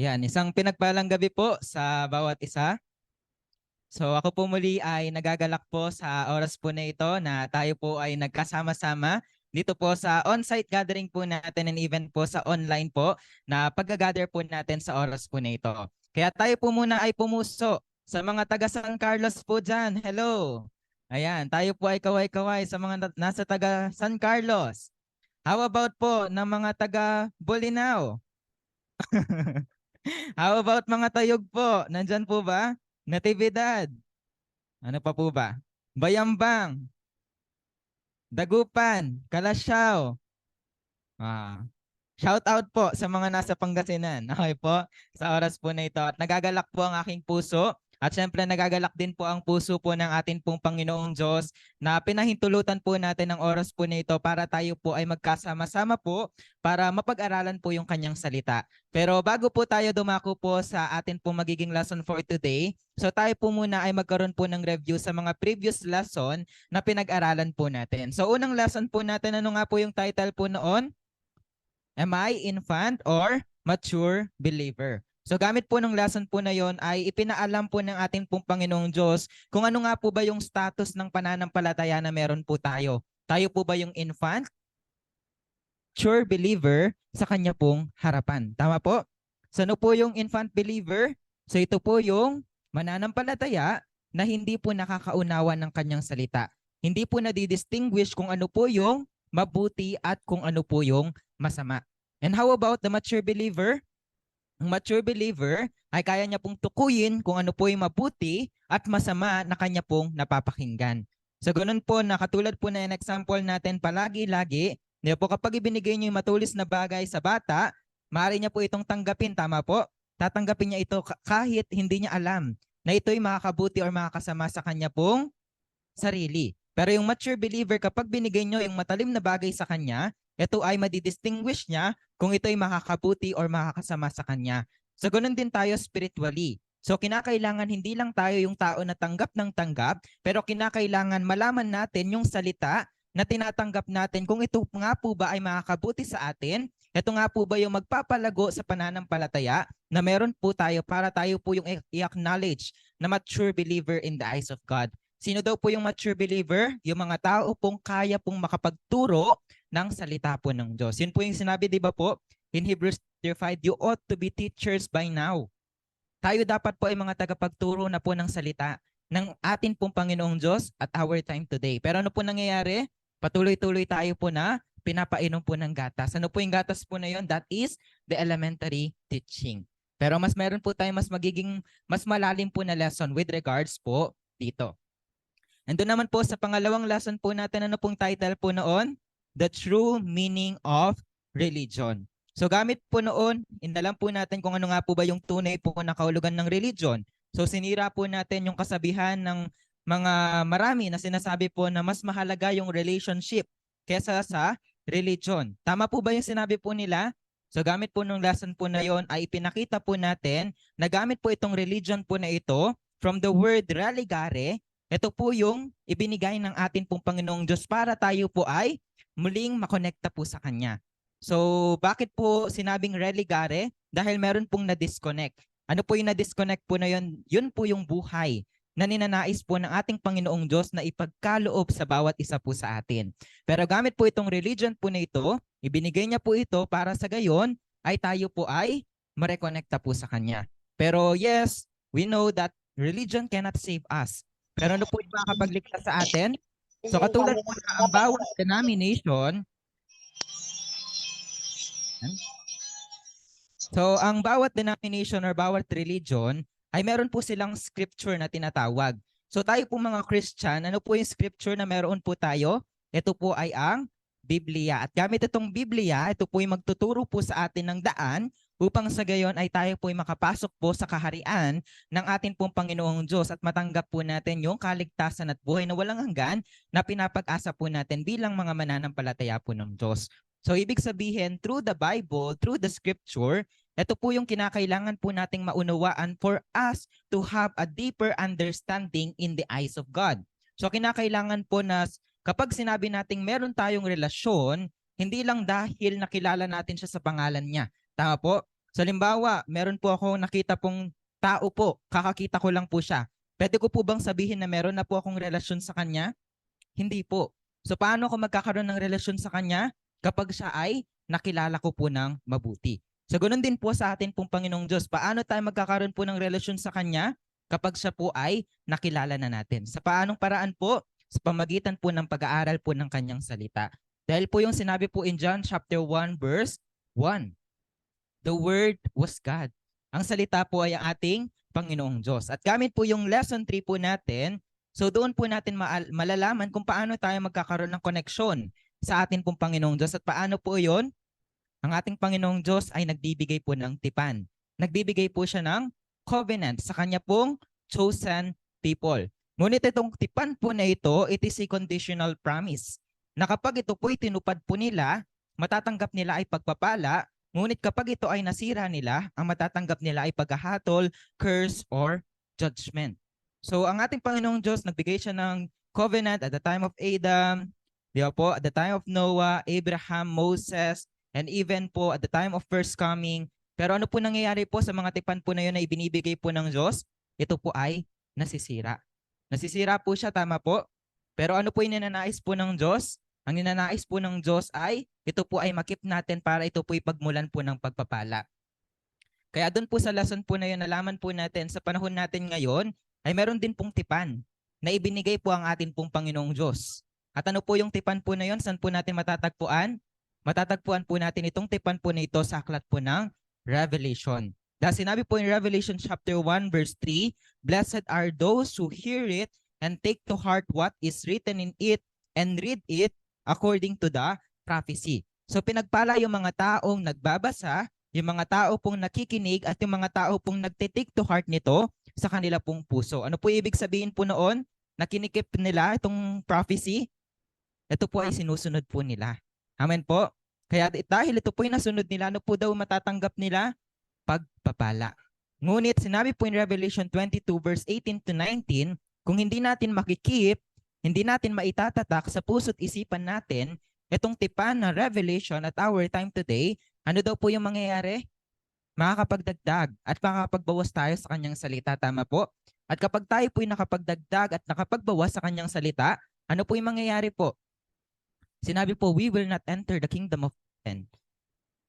Yan, isang pinagpalang gabi po sa bawat isa. So ako po muli ay nagagalak po sa oras po na ito na tayo po ay nagkasama-sama dito po sa on-site gathering po natin and even po sa online po na pag-gather po natin sa oras po na ito. Kaya tayo po muna ay pumuso sa mga taga San Carlos po dyan. Hello! Ayan, tayo po ay kaway-kaway sa mga nasa taga San Carlos. How about po ng mga taga Bolinao? How about mga tayog po? Nandyan po ba? Natividad. Ano pa po ba? Bayambang. Dagupan. Kalasyaw. Ah. Shout out po sa mga nasa Pangasinan. Okay po? Sa oras po na ito. At nagagalak po ang aking puso. At syempre nagagalak din po ang puso po ng ating pong Panginoong Diyos na pinahintulutan po natin ang oras po na ito para tayo po ay magkasama-sama po para mapag-aralan po yung kanyang salita. Pero bago po tayo dumako po sa atin pong magiging lesson for today, so tayo po muna ay magkaroon po ng review sa mga previous lesson na pinag-aralan po natin. So unang lesson po natin, ano nga po yung title po noon? Am I infant or mature believer? So gamit po ng lesson po na yon ay ipinaalam po ng ating pong Panginoong Diyos kung ano nga po ba yung status ng pananampalataya na meron po tayo. Tayo po ba yung infant, mature believer sa kanya pong harapan? Tama po? So ano po yung infant believer? So ito po yung mananampalataya na hindi po nakakaunawa ng kanyang salita. Hindi po nadidistinguish kung ano po yung mabuti at kung ano po yung masama. And how about the mature believer? Ang mature believer ay kaya niya pong tukuyin kung ano po yung mabuti at masama na kanya pong napapakinggan. So ganun po na katulad po na yung example natin palagi-lagi, di po kapag ibinigay niyo yung matulis na bagay sa bata, maaari niya po itong tanggapin, tama po? Tatanggapin niya ito kahit hindi niya alam na ito'y makakabuti or makakasama sa kanya pong sarili. Pero yung mature believer, kapag binigay nyo yung matalim na bagay sa kanya, ito ay madidistinguish niya kung ito ay makakabuti or makakasama sa kanya. So ganun din tayo spiritually. So kinakailangan hindi lang tayo yung tao na tanggap ng tanggap, pero kinakailangan malaman natin yung salita na tinatanggap natin kung ito nga po ba ay makakabuti sa atin, ito nga po ba yung magpapalago sa pananampalataya na meron po tayo para tayo po yung i-acknowledge na mature believer in the eyes of God. Sino daw po yung mature believer? Yung mga tao pong kaya pong makapagturo ng salita po ng Diyos. Yun po yung sinabi, di ba po? In Hebrews 5, you ought to be teachers by now. Tayo dapat po ay mga tagapagturo na po ng salita ng atin pong Panginoong Diyos at our time today. Pero ano po nangyayari? Patuloy-tuloy tayo po na pinapainom po ng gatas. Ano po yung gatas po na yun? That is the elementary teaching. Pero mas meron po tayo mas malalim po na lesson with regards po dito. Ando naman po sa pangalawang lesson po natin, ano pong title po noon? The True Meaning of Religion. So gamit po noon, inalam po natin kung ano nga po ba yung tunay po na kahulugan ng religion. So sinira po natin yung kasabihan ng mga marami na sinasabi po na mas mahalaga yung relationship kesa sa religion. Tama po ba yung sinabi po nila? So gamit po nung lesson po na yon ay ipinakita po natin na gamit po itong religion po na ito from the word religare. Ito po yung ibinigay ng atin pong Panginoong Diyos para tayo po ay muling makonekta po sa Kanya. So bakit po sinabing religare? Dahil meron pong na-disconnect. Ano po yung na-disconnect po na yun? Yun po yung buhay na ninanais po ng ating Panginoong Diyos na ipagkaloob sa bawat isa po sa atin. Pero gamit po itong religion po na ito, ibinigay niya po ito para sa gayon ay tayo po ay marekonekta po sa Kanya. Pero yes, we know that religion cannot save us. Pero ano po yung makakapagligtas sa atin? So katulad po na ang bawat denomination, or bawat religion ay meron po silang scripture na tinatawag. So tayo po mga Christian, ano po yung scripture na meron po tayo? Ito po ay ang Biblia. At gamit itong Biblia, ito po yung magtuturo po sa atin ng daan upang sa gayon ay tayo po ay makapasok po sa kaharian ng ating pong Panginoong Diyos at matanggap po natin yung kaligtasan at buhay na walang hanggan na pinapag-asa po natin bilang mga mananampalataya po ng Diyos. So ibig sabihin, through the Bible, through the scripture, ito po yung kinakailangan po nating maunawaan for us to have a deeper understanding in the eyes of God. So kinakailangan po na kapag sinabi nating meron tayong relasyon, hindi lang dahil nakilala natin siya sa pangalan niya. Tama po? So halimbawa, meron po ako nakita pong tao po, kakakita ko lang po siya. Pwede ko po bang sabihin na meron na po akong relasyon sa kanya? Hindi po. So paano ako magkakaroon ng relasyon sa kanya? Kapag siya ay nakilala ko po ng mabuti. So ganoon din po sa atin pong Panginoong Diyos. Paano tayo magkakaroon po ng relasyon sa kanya? Kapag siya po ay nakilala na natin. Sa paanong paraan po? Sa pamagitan po ng pag-aaral po ng kanyang salita. Dahil po yung sinabi po in John chapter 1 verse 1. The Word was God. Ang salita po ay ang ating Panginoong Diyos. At gamit po yung lesson 3 po natin, so doon po natin malalaman kung paano tayo magkakaroon ng koneksyon sa ating pong Panginoong Diyos. At paano po yon? Ang ating Panginoong Diyos ay nagbibigay po ng tipan. Nagbibigay po siya ng covenant sa kanya pong chosen people. Ngunit itong tipan po na ito, it is a conditional promise. Na kapag ito po'y tinupad po nila, matatanggap nila ay pagpapala. Ngunit kapag ito ay nasira nila, ang matatanggap nila ay paghahatol, curse, or judgment. So ang ating Panginoong Diyos, nagbigay siya ng covenant at the time of Adam, di ba po, at the time of Noah, Abraham, Moses, and even po at the time of first coming. Pero ano po nangyayari po sa mga tipan po na yun na ibinibigay po ng Diyos? Ito po ay nasisira. Nasisira po siya, tama po? Pero ano po yung ninanais po ng Diyos? Ang ninanais po ng Diyos ay ito po ay makip natin para ito po ipagmulan po ng pagpapala. Kaya doon po sa lesson po na yun, nalaman po natin sa panahon natin ngayon ay meron din pong tipan na ibinigay po ang atin pong Panginoong Diyos. At ano po yung tipan po na yun? Saan po natin matatagpuan? Matatagpuan po natin itong tipan po na ito sa aklat po ng Revelation. Dahil sinabi po in Revelation chapter 1 verse 3, Blessed are those who hear it and take to heart what is written in it and read it according to the prophecy. So pinagpala yung mga taong nagbabasa, yung mga tao pong nakikinig at yung mga tao pong nagtitake to heart nito sa kanila pong puso. Ano po ibig sabihin po noon? Nakinikip nila itong prophecy? Ito po ay sinusunod po nila. Amen po? Kaya dahil ito po ay nasunod nila, ano po daw matatanggap nila? Pagpapala. Ngunit sinabi po in Revelation 22 verse 18 to 19, kung hindi natin makikip, hindi natin maitatatak sa puso't isipan natin itong tipan na revelation at our time today, ano daw po yung mangyayari? Makakapagdagdag at makakapagbawas tayo sa kanyang salita. Tama po? At kapag tayo po yung nakapagdagdag at nakapagbawas sa kanyang salita, ano po yung mangyayari po? Sinabi po, we will not enter the kingdom of heaven,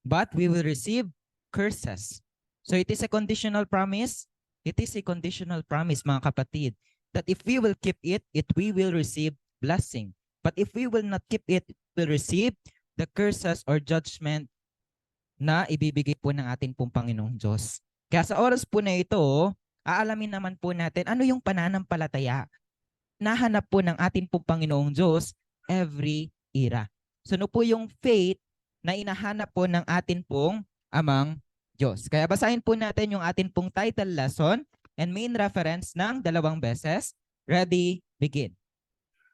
but we will receive curses. So it is a conditional promise. It is a conditional promise, mga kapatid, that if we will keep it, we will receive blessing. But if we will not keep it, we will receive the curses or judgment na ibibigay po ng ating pong Panginoong Diyos. Kaya sa oras po na ito, aalamin naman po natin ano yung pananampalataya nahanap po ng ating pong Panginoong Diyos every era. So ano po yung faith na inahanap po ng atin pong Amang Diyos. Kaya basahin po natin yung atin pong title lesson and main reference ng 2 beses. Ready, begin.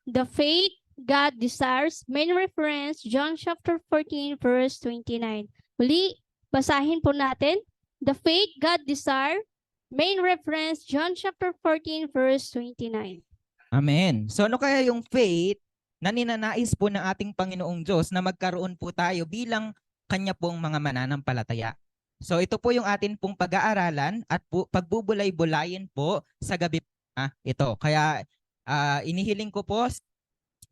The faith God desires, main reference, John chapter 14, verse 29. Muli, basahin po natin. The faith God desires, main reference, John chapter 14, verse 29. Amen. So ano kaya yung faith na ninanais po ng ating Panginoong Diyos na magkaroon po tayo bilang kanya pong mga mananampalataya? So ito po yung atin pong pag-aaralan at pagbubulay-bulayin po sa gabi ito. Kaya inihiling ko po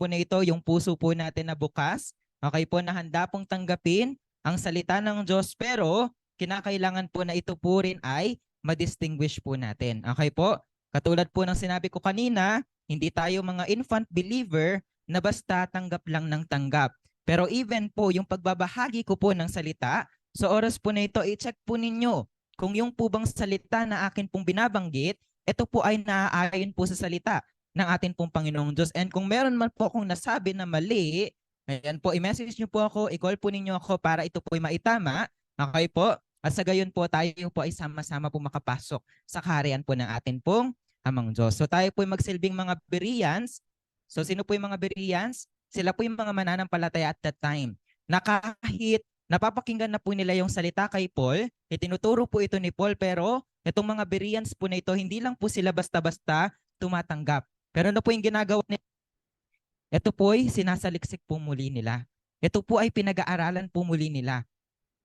na ito yung puso po natin na bukas. Okay po, na handa pong tanggapin ang salita ng Diyos, pero kinakailangan po na ito po rin ay ma-distinguish po natin. Okay po? Katulad po ng sinabi ko kanina, hindi tayo mga infant believer na basta tanggap lang ng tanggap. Pero even po yung pagbabahagi ko po ng salita, sa oras po na ito, i-check po ninyo kung yung po bang salita na akin pong binabanggit, ito po ay naaayon po sa salita ng atin pong Panginoong Diyos. And kung meron man po akong nasabi na mali, ayan po, i-message nyo po ako, i-call po ninyo ako para ito po ay maitama. Okay po? At sa gayon po, tayo po ay sama-sama po makapasok sa kaharian po ng atin pong Amang Diyos. So tayo po ay magsilbing mga Bereans. So sino po yung mga Bereans? Sila po yung mga mananampalataya at that time. Na kahit napapakinggan na po nila yung salita kay Paul, itinuturo po ito ni Paul, pero itong mga Bereans po na ito, hindi lang po sila basta-basta tumatanggap. Pero ano po yung ginagawa nila? Ito po ay sinasaliksik po muli nila. Ito po ay pinag-aaralan po muli nila.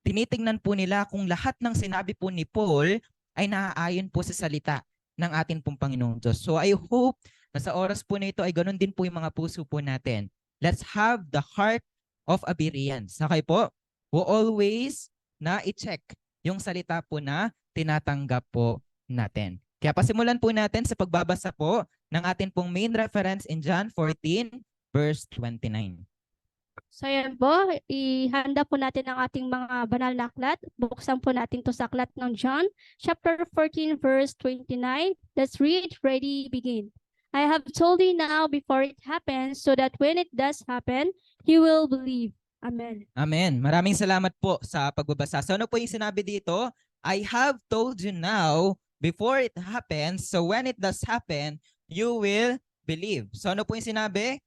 tinitingnan po nila kung lahat ng sinabi po ni Paul ay naaayon po sa salita ng ating pong Panginoong Diyos. So I hope na sa oras po na ito ay ganun din po yung mga puso po natin. Let's have the heart of a Bereans. Okay po? Who always na i-check yung salita po na tinatanggap po natin. Kaya pasimulan po natin sa pagbabasa po ng ating pong main reference in John 14 verse 29. So yan po, ihanda po natin ang ating mga banal na aklat. Buksan po natin to sa aklat ng John, chapter 14, verse 29. Let's read, ready, begin. I have told you now before it happens, so that when it does happen, you will believe. Amen. Amen. Maraming salamat po sa pagbabasa. So ano po yung sinabi dito? I have told you now before it happens, so when it does happen, you will believe. So ano po yung sinabi?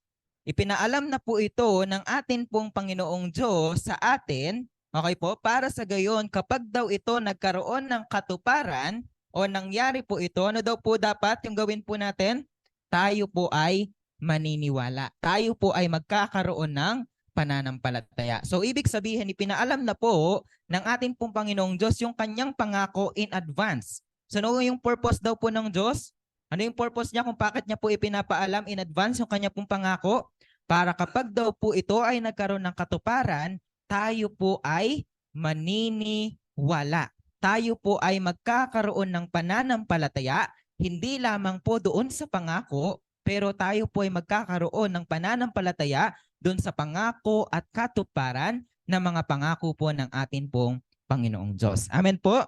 Ipinaalam na po ito ng atin pong Panginoong Diyos sa atin, okay po, para sa gayon kapag daw ito nagkaroon ng katuparan o nangyari po ito, ano daw po dapat yung gawin po natin? Tayo po ay maniniwala. Tayo po ay magkakaroon ng pananampalataya. So ibig sabihin, ipinaalam na po ng atin pong Panginoong Diyos yung kanyang pangako in advance. So ano yung purpose daw po ng Diyos? Ano yung purpose niya kung bakit niya po ipinapaalam in advance yung kanya pong pangako? Para kapag daw po ito ay nagkaroon ng katuparan, tayo po ay maniniwala. Tayo po ay magkakaroon ng pananampalataya, hindi lamang po doon sa pangako, pero tayo po ay magkakaroon ng pananampalataya doon sa pangako at katuparan ng mga pangako po ng atin pong Panginoong Diyos. Amen po?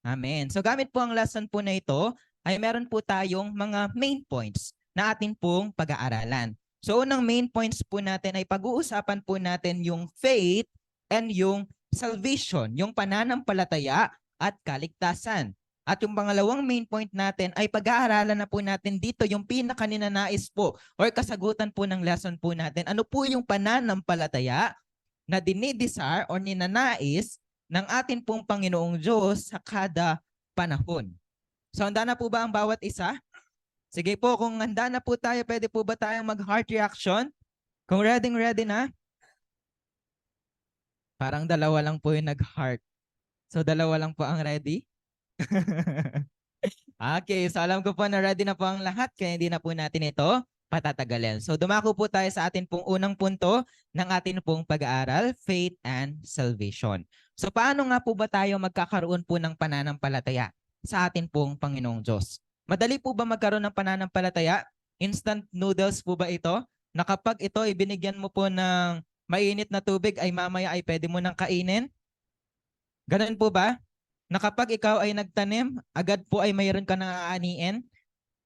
Amen. So gamit po ang lesson po na ito, ay meron po tayong mga main points na atin pong pag-aaralan. So unang main points po natin ay pag-uusapan po natin yung faith and yung salvation, yung pananampalataya at kaligtasan. At yung pangalawang main point natin ay pag-aaralan na po natin dito yung pinakaninanais po or kasagutan po ng lesson po natin. Ano po yung pananampalataya na dinidesire or ninanais ng atin pong Panginoong Diyos sa kada panahon. So handa na po ba ang bawat isa? Sige po, kung handa na po tayo, pwede po ba tayong mag-heart reaction? Kung ready na? Parang dalawa lang po yung nag-heart. So dalawa lang po ang ready? Okay, so alam ko po na ready na po ang lahat, kaya hindi na po natin ito patatagalin. So dumako po tayo sa atin pong unang punto ng atin pong pag-aaral, faith and salvation. So paano nga po ba tayo magkakaroon po ng pananampalataya sa atin pong Panginoong Diyos? Madali po ba magkaroon ng pananampalataya? Instant noodles po ba ito? Na kapag ito ibinigyan mo po ng mainit na tubig ay mamaya ay pwede mo nang kainin? Ganun po ba? Na kapag ikaw ay nagtanim, agad po ay mayroon ka nang aaniin?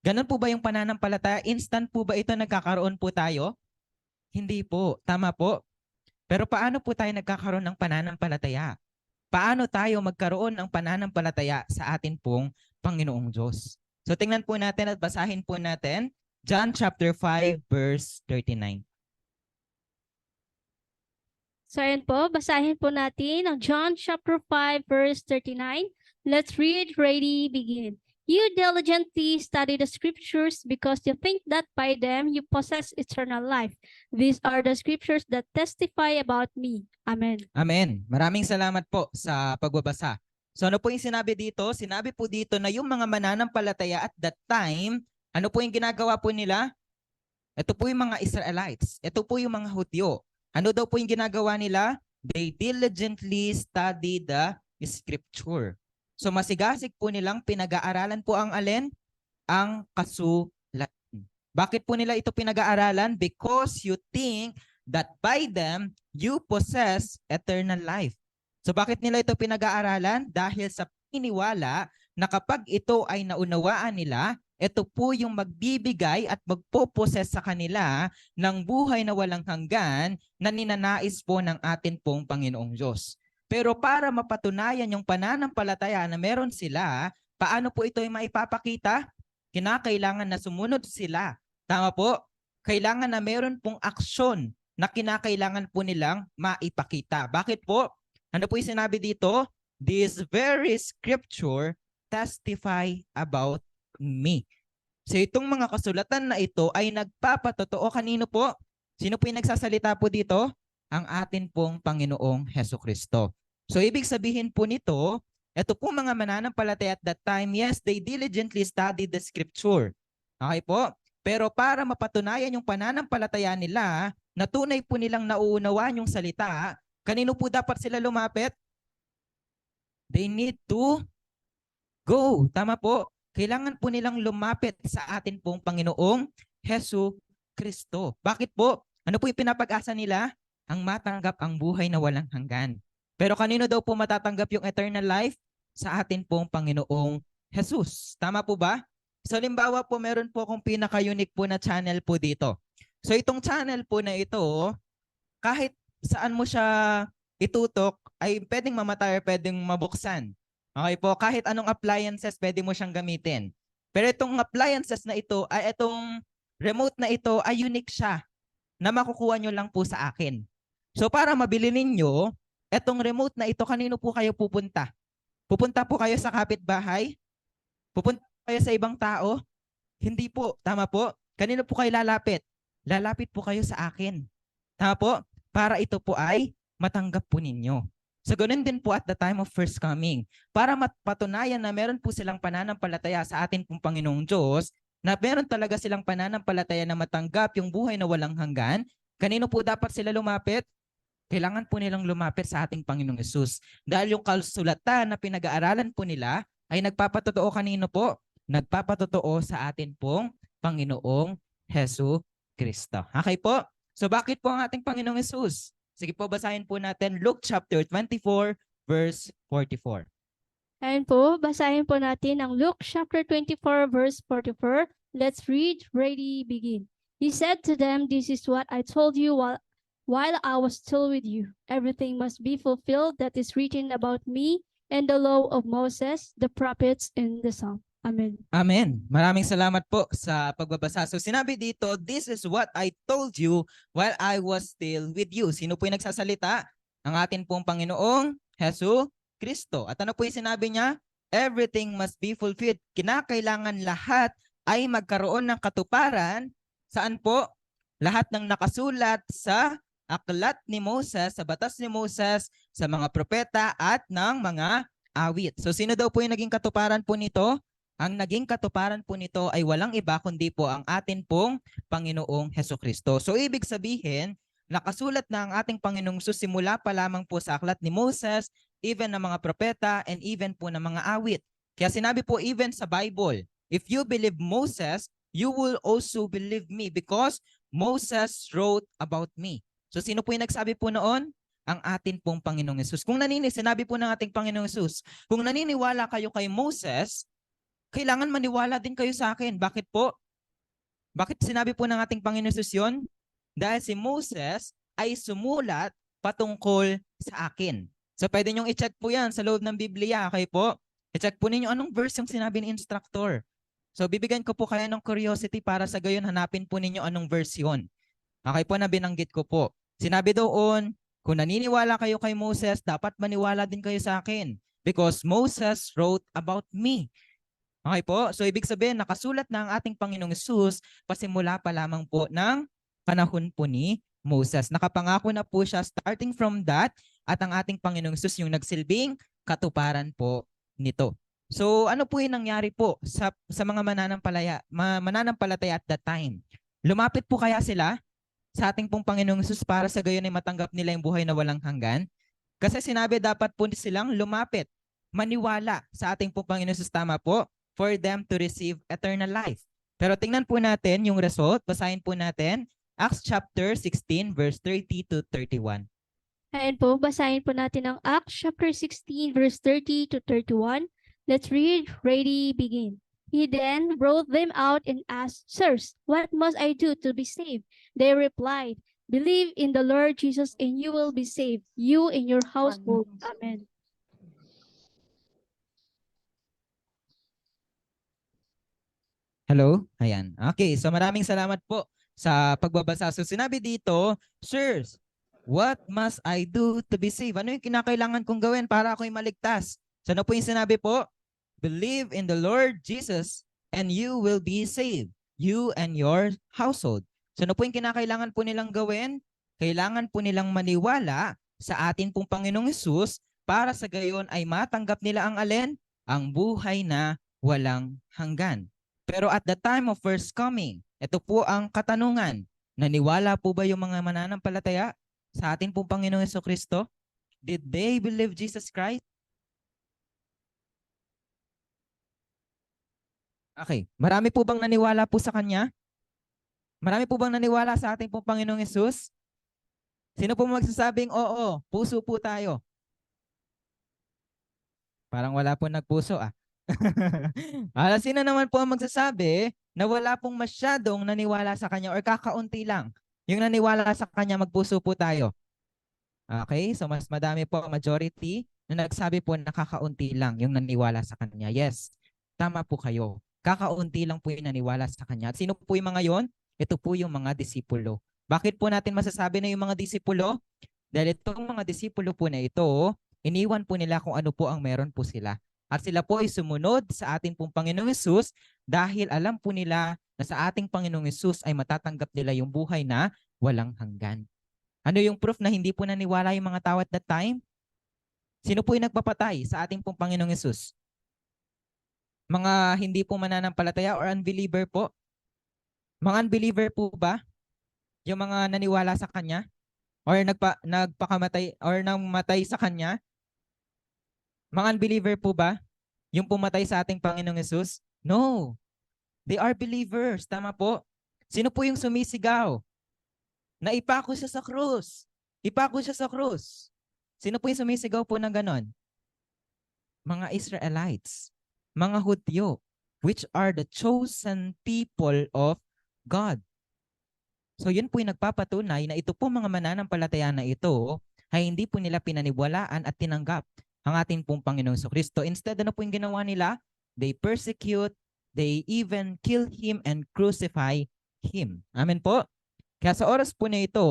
Ganun po ba yung pananampalataya? Instant po ba ito nagkakaroon po tayo? Hindi po. Tama po. Pero paano po tayo nagkakaroon ng pananampalataya? Paano tayo magkaroon ng pananampalataya sa atin pong Panginoong Diyos? So tingnan po natin at basahin po natin John chapter 5 verse 39. So ayan po, basahin po natin ang John chapter 5 verse 39. Let's read, ready, begin. You diligently study the scriptures because you think that by them you possess eternal life. These are the scriptures that testify about me. Amen. Amen. Maraming salamat po sa pagbabasa. So ano po yung sinabi dito? Sinabi po dito na yung mga mananampalataya at that time, ano po yung ginagawa po nila? Ito po yung mga Israelites. Ito po yung mga Hudyo. Ano daw po yung ginagawa nila? They diligently study the scripture. So masigasig po nilang pinag-aaralan po ang alin? Ang kasulatan. Bakit po nila ito pinag-aaralan? Because you think that by them you possess eternal life. So bakit nila ito pinag-aaralan? Dahil sa piniwala na kapag ito ay naunawaan nila, ito po yung magbibigay at magpoposes sa kanila ng buhay na walang hanggan na ninanais po ng atin pong Panginoong Diyos. Pero para mapatunayan yung pananampalataya na meron sila, paano po ito ay maipapakita? Kinakailangan na sumunod sila. Tama po? Kailangan na meron pong aksyon na kinakailangan po nilang maipakita. Bakit po? Ano po yung sinabi dito? This very scripture testify about me. So itong mga kasulatan na ito ay nagpapatotoo kanino po? Sino po yung nagsasalita po dito? Ang atin pong Panginoong Hesukristo. So ibig sabihin po nito, ito po mga mananampalataya at that time, yes, they diligently studied the scripture. Okay po? Pero para mapatunayan yung pananampalataya nila, na tunay po nilang nauunawaan yung salita, kanino po dapat sila lumapit? They need to go. Tama po. Kailangan po nilang lumapit sa atin pong Panginoong Hesu Kristo. Bakit po? Ano po yung pinapag-asa nila? Ang matanggap ang buhay na walang hanggan. Pero kanino daw po matatanggap yung eternal life? Sa atin pong Panginoong Jesus. Tama po ba? So limbawa po, meron po akong pinaka-unique po na channel po dito. So itong channel po na ito, kahit saan mo siya itutok, ay pwedeng mamatay or pwedeng mabuksan. Okay po, kahit anong appliances pwede mo siyang gamitin. Pero itong appliances na ito, ay itong remote na ito ay unique siya na makukuha nyo lang po sa akin. So para mabili ninyo, itong remote na ito, kanino po kayo pupunta? Pupunta po kayo sa kapitbahay? Pupunta kayo sa ibang tao? Hindi po. Tama po? Kanino po kayo lalapit? Lalapit po kayo sa akin. Tama po? Para ito po ay matanggap po ninyo. So ganun din po at the time of first coming. Para mapatunayan na meron po silang pananampalataya sa atin pong Panginoong Diyos, na meron talaga silang pananampalataya na matanggap yung buhay na walang hanggan, kanino po dapat sila lumapit? Kailangan po nilang lumapit sa ating Panginoong Hesus. Dahil yung kasulatan na pinag-aaralan po nila ay nagpapatotoo kanino po? Nagpapatotoo sa atin pong Panginoong Hesu Kristo. Okay po? So bakit po ang ating Panginoong Hesus? Sige po, basahin po natin Luke chapter 24 verse 44. Ayan po, basahin po natin ang Luke chapter 24 verse 44. Let's read, ready, begin. He said to them, "This is what I told you while I was still with you. Everything must be fulfilled that is written about me in the law of Moses, the prophets, and the Psalm." Amen. Amen. Maraming salamat po sa pagbabasa. So sinabi dito, this is what I told you while I was still with you. Sino po yung nagsasalita? Ang atin pong Panginoong Hesu Kristo. At ano po yung sinabi niya? Everything must be fulfilled. Kinakailangan lahat ay magkaroon ng katuparan. Saan po? Lahat ng nakasulat sa aklat ni Moses, sa batas ni Moses, sa mga propeta at ng mga awit. So sino daw po yung naging katuparan po nito? Ang naging katuparan po nito ay walang iba kundi po ang atin pong Panginoong Hesukristo. So ibig sabihin, nakasulat na ang ating Panginoong Jesus simula pa lamang po sa aklat ni Moses, even ng mga propeta, and even po ng mga awit. Kaya sinabi po even sa Bible, if you believe Moses, you will also believe me because Moses wrote about me. So sino po yung nagsabi po noon? Ang atin pong Panginoong Jesus. Sinabi po ng ating Panginoong Jesus, kung naniniwala kayo kay Moses, kailangan maniwala din kayo sa akin. Bakit po? Bakit sinabi po ng ating Panginoon Jesus yun? Dahil si Moses ay sumulat patungkol sa akin. So pwede niyong i-check po yan sa loob ng Biblia. Okay po? I-check po ninyo anong verse yung sinabi ni instructor. So bibigyan ko po kayo ng curiosity para sa gayon hanapin po ninyo anong verse yun. Okay po na binanggit ko po. Sinabi doon, kung naniniwala kayo kay Moses, dapat maniwala din kayo sa akin. Because Moses wrote about me. Okay po? So ibig sabihin, nakasulat na ang ating Panginoong Jesus pasimula pa lamang po ng panahon po ni Moses. Nakapangako na po siya starting from that at ang ating Panginoong Jesus yung nagsilbing katuparan po nito. So ano po yung nangyari po sa mga mananampalataya at that time? Lumapit po kaya sila sa ating pong Panginoong Jesus para sa gayon ay matanggap nila yung buhay na walang hanggan? Kasi sinabi dapat po silang lumapit, maniwala sa ating pong Panginoong Jesus, tama po, for them to receive eternal life. Pero tingnan po natin yung result. Basahin po natin Acts chapter 16 verse 30 to 31. Ayan po, basahin po natin ang Acts chapter 16 verse 30 to 31. Let's read, ready, begin. He then brought them out and asked, "Sirs, what must I do to be saved?" They replied, "Believe in the Lord Jesus and you will be saved, you and your household." Amen. Hello? Ayan. Okay, so maraming salamat po sa pagbabasa. So sinabi dito, "Sirs, what must I do to be saved?" Ano yung kinakailangan kong gawin para ako'y maligtas? So ano po yung sinabi po? Believe in the Lord Jesus and you will be saved, you and your household. So ano po yung kinakailangan po nilang gawin? Kailangan po nilang maniwala sa atin pong Panginoong Hesus para sa gayon ay matanggap nila ang alin? Ang buhay na walang hanggan. Pero at the time of first coming, ito po ang katanungan. Naniwala po ba yung mga mananampalataya sa atin pong Panginoong Jesucristo? Did they believe Jesus Christ? Okay. Marami po bang naniwala po sa Kanya? Marami po bang naniwala sa ating pong Panginoong Yesus? Sino po magsasabing, oo, puso po tayo? Parang wala po nagpuso ah. Sino naman po ang magsasabi na wala pong masyadong naniwala sa Kanya or kakaunti lang? Yung naniwala sa Kanya, magpuso po tayo. Okay, so mas madami po, majority, na nagsabi po na kakaunti lang yung naniwala sa Kanya. Yes, tama po kayo. Kakaunti lang po yung naniwala sa Kanya. At sino po yung mga yon? Ito po yung mga disipulo. Bakit po natin masasabi na yung mga disipulo? Dahil itong mga disipulo po na ito, iniwan po nila kung ano po ang meron po sila. At sila po ay sumunod sa ating pong Panginoong Hesus dahil alam po nila na sa ating Panginoong Hesus ay matatanggap nila yung buhay na walang hanggan. Ano yung proof na hindi po naniwala yung mga tao at that time? Sino po yung nagpapatay sa ating pong Panginoong Hesus? Mga hindi po mananampalataya or unbeliever po? Mga unbeliever po ba? Yung mga naniwala sa Kanya? Or nagpakamatay or namatay sa Kanya? Mga unbeliever po ba? Yung pumatay sa ating Panginoong Hesus? No. They are believers. Tama po. Sino po yung sumisigaw? Na ipako siya sa krus. Ipako siya sa krus. Sino po yung sumisigaw po ng ganon? Mga Israelites. Mga Hudyo. Which are the chosen people of God. So yun po yung nagpapatunay na ito po mga mananampalataya na ito ay hindi po nila pinaniwalaan at tinanggap ang ating pong Panginoong Jesucristo. Instead, ano po yung ginawa nila? They persecute, they even kill Him and crucify Him. Amen po? Kaya sa oras po na ito,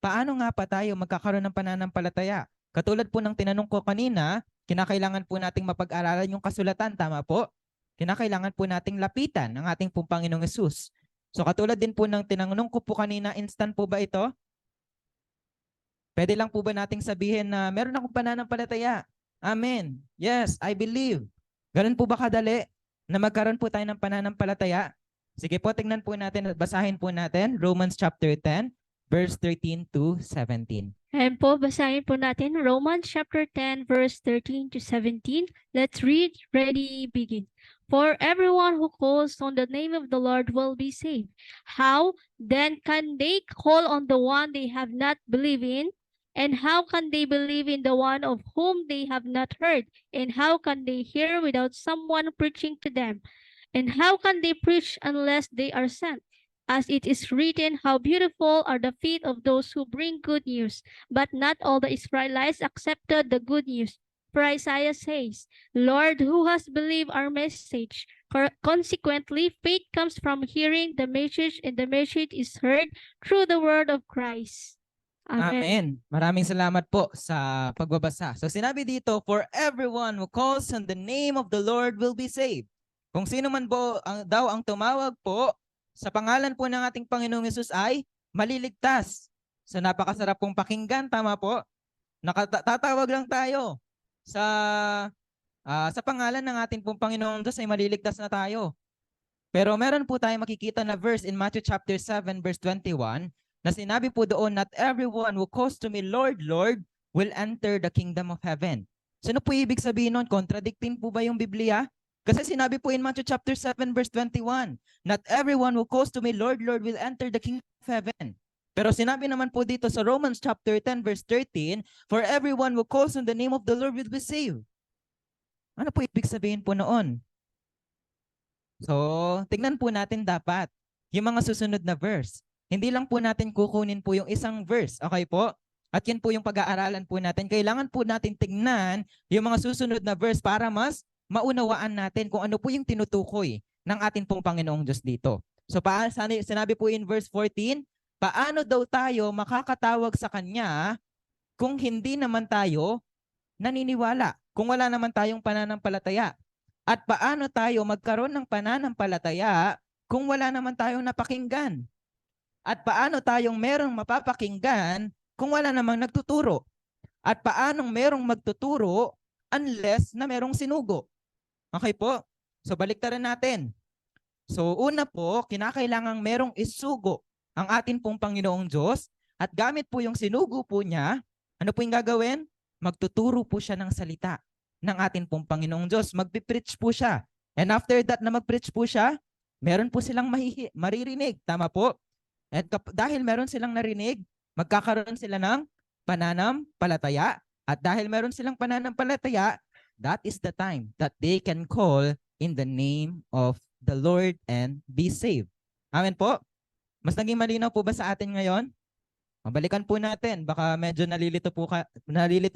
paano nga pa tayo magkakaroon ng pananampalataya? Katulad po ng tinanong ko kanina, kinakailangan po nating mapag-aralan yung kasulatan, tama po? Kinakailangan po nating lapitan ang ating pong Panginoong Hesus. So katulad din po ng tinanong ko po kanina, instant po ba ito? Pwede lang po ba nating sabihin na meron akong pananampalataya? Amen. Yes, I believe. Ganun po ba kadali na magkaroon po tayo ng pananampalataya? Sige po, tingnan po natin at basahin po natin Romans chapter 10, verse 13 to 17. And po, basahin po natin Romans chapter 10, verse 13 to 17. Let's read. Ready, begin. For everyone who calls on the name of the Lord will be saved. How then can they call on the one they have not believed in? And how can they believe in the one of whom they have not heard? And how can they hear without someone preaching to them? And how can they preach unless they are sent? As it is written, how beautiful are the feet of those who bring good news. But not all the Israelites accepted the good news. For Isaiah says, Lord, who has believed our message? Consequently, faith comes from hearing the message, and the message is heard through the word of Christ. Amen. Amen. Maraming salamat po sa pagbabasa. So sinabi dito, for everyone who calls on the name of the Lord will be saved. Kung sino man po daw ang tumawag po sa pangalan po ng ating Panginoong Hesus ay maliligtas. So napakasarap pong pakinggan, tama po? Tatawag lang tayo sa pangalan ng ating pong Panginoong Diyos ay maliligtas na tayo. Pero meron po tayong makikita na verse in Matthew chapter 7 verse 21 na sinabi po doon, not everyone who calls to me, Lord, Lord, will enter the kingdom of heaven. Sino po ibig sabihin nun? Contradicting po ba yung Biblia? Kasi sinabi po in Matthew chapter 7 verse 21, not everyone who calls to me, Lord, Lord, will enter the kingdom of heaven. Pero sinabi naman po dito sa Romans chapter 10 verse 13, for everyone who calls on the name of the Lord will be saved. Ano po ibig sabihin po noon? So, tignan po natin dapat yung mga susunod na verse. Hindi lang po natin kukunin po yung isang verse, okay po? At yan po yung pag-aaralan po natin. Kailangan po natin tignan yung mga susunod na verse para mas maunawaan natin kung ano po yung tinutukoy ng ating pong Panginoong Diyos dito. So, sinabi po in verse 14, paano daw tayo makakatawag sa Kanya kung hindi naman tayo naniniwala, kung wala naman tayong pananampalataya? At paano tayo magkaroon ng pananampalataya kung wala naman tayong napakinggan? At paano tayong merong mapapakinggan kung wala namang nagtuturo? At paanong merong magtuturo unless na merong sinugo? Okay po? So baliktaran natin. So una po, kinakailangang merong isugo ang atin pong Panginoong Diyos at gamit po yung sinugo po niya, ano po yung gagawin? Magtuturo po siya ng salita ng atin pong Panginoong Diyos. Magpipreach po siya. And after that na magpreach po siya, meron po silang maririnig. Tama po? At dahil meron silang narinig, magkakaroon sila ng pananampalataya. At dahil meron silang pananampalataya, that is the time that they can call in the name of the Lord and be saved. Amen po? Mas naging malinaw po ba sa atin ngayon? Mabalikan po natin. Baka medyo nalilito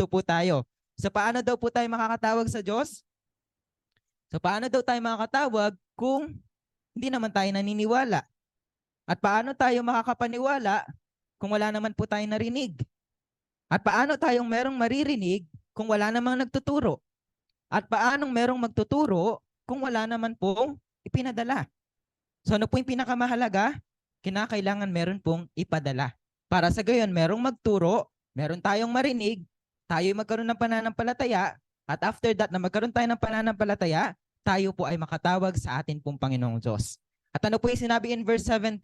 po tayo. So paano daw po tayo makakatawag sa Diyos? So paano daw tayo makakatawag kung hindi naman tayo naniniwala? At paano tayo makakapaniwala kung wala naman po tayong narinig? At paano tayong merong maririnig kung wala namang nagtuturo? At paanong merong magtuturo kung wala naman pong ipinadala? So ano po yung pinakamahalaga? Kinakailangan meron pong ipadala. Para sa gayon, merong magturo, meron tayong marinig, tayo magkaroon ng pananampalataya, at after that na magkaroon tayo ng pananampalataya, tayo po ay makatawag sa atin pong Panginoong Diyos. At ano po yung sinabi in verse 17?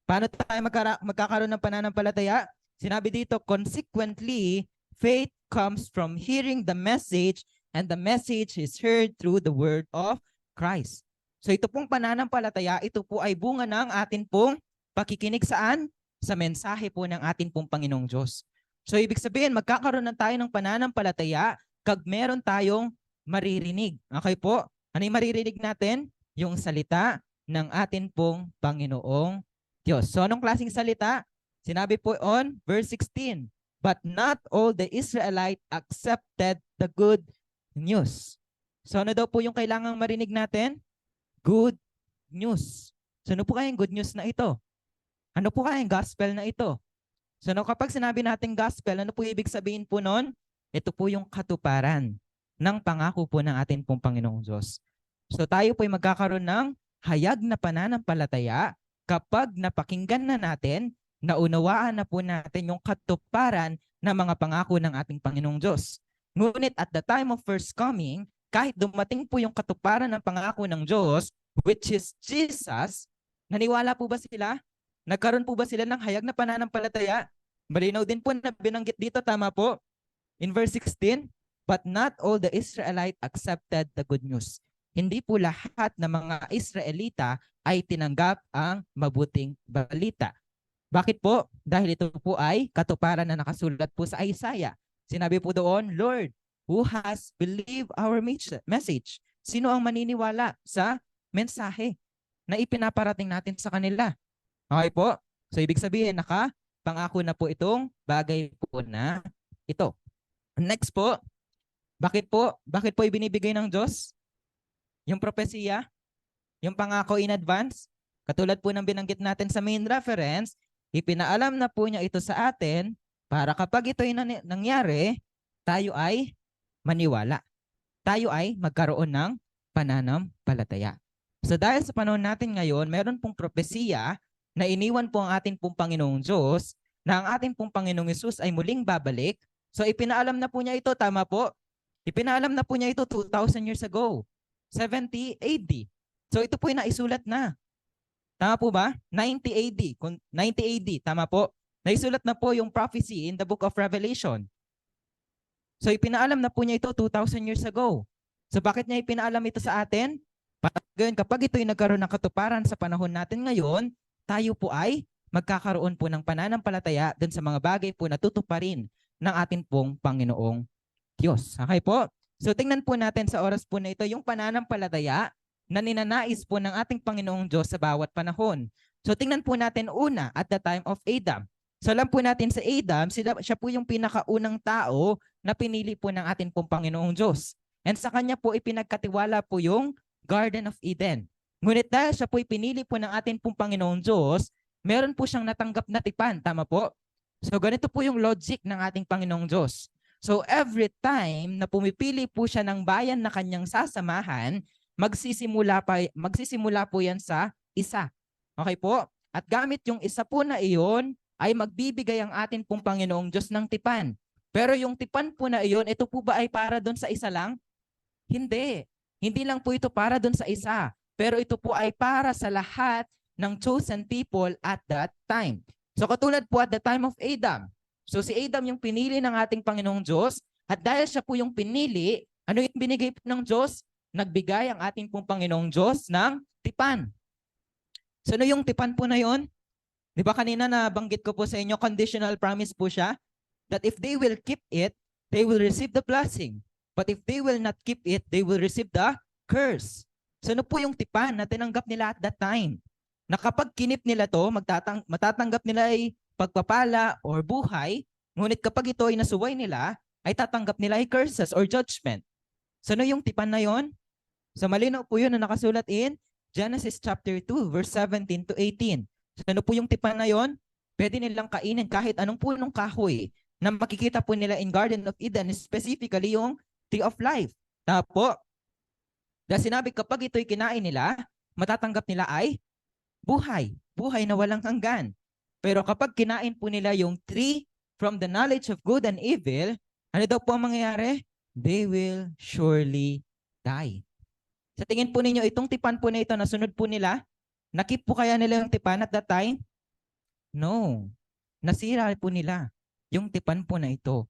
Paano tayo magkakaroon ng pananampalataya? Sinabi dito, consequently, faith comes from hearing the message and the message is heard through the word of Christ. So ito pong pananampalataya, ito po ay bunga ng atin pong pakikinig saan? Sa mensahe po ng atin pong Panginoong Diyos. So ibig sabihin, magkakaroon na tayo ng pananampalataya kag meron tayong maririnig. Okay po? Ano yung maririnig natin? Yung salita ng atin pong Panginoong Diyos. So anong klaseng salita? Sinabi po on verse 16, but not all the Israelites accepted the good news. So ano daw po yung kailangang marinig natin? Good news. So ano po kayang good news na ito? Ano po kayang gospel na ito? So kapag sinabi natin gospel, ano po ibig sabihin po nun? Ito po yung katuparan ng pangako po ng atin pong Panginoong Diyos. So tayo po ay magkakaroon ng hayag na pananampalataya kapag napakinggan na natin, naunawaan na po natin yung katuparan ng mga pangako ng ating Panginoong Diyos. Ngunit at the time of first coming, kahit dumating po yung katuparan ng pangako ng Diyos, which is Jesus, naniwala po ba sila? Nagkaroon po ba sila ng hayag na pananampalataya? Malinaw din po na binanggit dito, tama po? In verse 16, but not all the Israelites accepted the good news. Hindi po lahat ng mga Israelita ay tinanggap ang mabuting balita. Bakit po? Dahil ito po ay katuparan na nakasulat po sa Isaiah. Sinabi po doon, Lord, who has believed our message? Sino ang maniniwala sa mensahe na ipinaparating natin sa kanila? Okay po? So ibig sabihin, pangako na po itong bagay po na ito. Next po, bakit po ibinibigay ng Diyos? Yung propesiya, yung pangako in advance, katulad po ng binanggit natin sa main reference, ipinaalam na po niya ito sa atin para kapag ito'y nangyari, tayo ay maniwala. Tayo ay magkaroon ng pananampalataya. So dahil sa panahon natin ngayon, meron pong propesiya na iniwan po ang ating pong Panginoong Diyos na ang ating pong Panginoong Hesus ay muling babalik. So ipinaalam na po niya ito, tama po? Ipinaalam na po niya ito 2,000 years ago, 70 AD. So ito po yung naisulat na. Tama po ba? 90 AD. 90 AD, tama po? Naisulat na po yung prophecy in the book of Revelation. So ipinaalam na po niya ito 2,000 years ago. So bakit niya ipinaalam ito sa atin? Kapag ito'y nagkaroon ng katuparan sa panahon natin ngayon, tayo po ay magkakaroon po ng pananampalataya dun sa mga bagay po na tutuparin ng atin pong Panginoong Diyos. Okay po? So tingnan po natin sa oras po na ito yung pananampalataya na ninanais po ng ating Panginoong Diyos sa bawat panahon. So tingnan po natin una at the time of Adam. So alam po natin sa Adam, siya po yung pinakaunang tao na pinili po ng ating pong Panginoong Diyos. And sa kanya po ipinagkatiwala po yung Garden of Eden. Ngunit dahil siya po'y pinili po ng atin pong Panginoong Diyos, meron po siyang natanggap na tipan. Tama po? So ganito po yung logic ng ating Panginoong Diyos. So every time na pumipili po siya ng bayan na kanyang sasamahan, magsisimula po yan sa isa. Okay po? At gamit yung isa po na iyon, ay magbibigay ang atin pong Panginoong Diyos ng tipan. Pero yung tipan po na iyon, ito po ba ay para doon sa isa lang? Hindi. Hindi lang po ito para doon sa isa. Pero ito po ay para sa lahat ng chosen people at that time. So katulad po at the time of Adam. So si Adam yung pinili ng ating Panginoong Diyos. At dahil siya po yung pinili, ano yung binigay po ng Diyos? Nagbigay ang ating pong Panginoong Diyos ng tipan. So ano yung tipan po na yon? Di ba kanina nabanggit ko po sa inyo, conditional promise po siya that if they will keep it, they will receive the blessing. But if they will not keep it, they will receive the curse. So ano po yung tipan na tinanggap nila at that time? Na kapag kinip nila to, matatanggap nila ay pagpapala or buhay, ngunit kapag ito ay nasuway nila, ay tatanggap nila ay curses or judgment. So ano yung tipan na yon? So malinaw po yun na nakasulat in Genesis chapter 2, verse 17 to 18. So ano po yung tipan na yon? Pwede nilang kainin kahit anong punong kahoy na makikita po nila in Garden of Eden, specifically yung Tree of Life. Tapo, dahil sinabi kapag ito'y kinain nila, matatanggap nila ay buhay. Buhay na walang hanggan. Pero kapag kinain po nila yung tree from the knowledge of good and evil, ano daw po ang mangyayari? They will surely die. Sa tingin po ninyo, itong tipan po na ito, nasunod po nila, nakip po kaya nila yung tipan at that time? No. Nasira po nila yung tipan po na ito.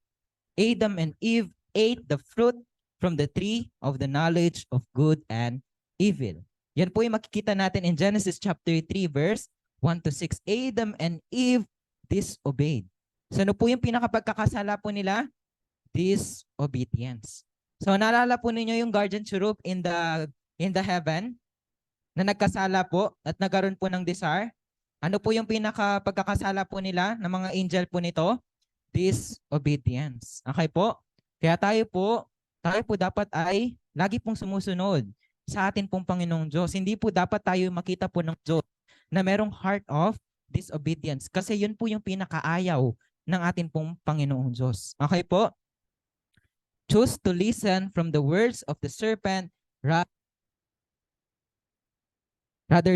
Adam and Eve ate the fruit from the tree of the knowledge of good and evil. Yan po yung makikita natin in Genesis chapter 3 verse 1 to 6. Adam and Eve disobeyed. So ano po yung pinakapagkakasala po nila? Disobedience. So naalala po ninyo yung guardian cherub in the heaven na nagkasala po at nagkaroon po ng desire? Ano po yung pinakapagkakasala po nila ng mga angel po nito? Disobedience. Okay po? Kaya tayo po dapat ay lagi pong sumusunod sa atin pong Panginoong Diyos. Hindi po dapat tayo makita po ng Diyos na merong heart of disobedience. Kasi yun po yung pinakaayaw ng atin pong Panginoong Diyos. Okay po? Choose to listen from the words of the serpent rather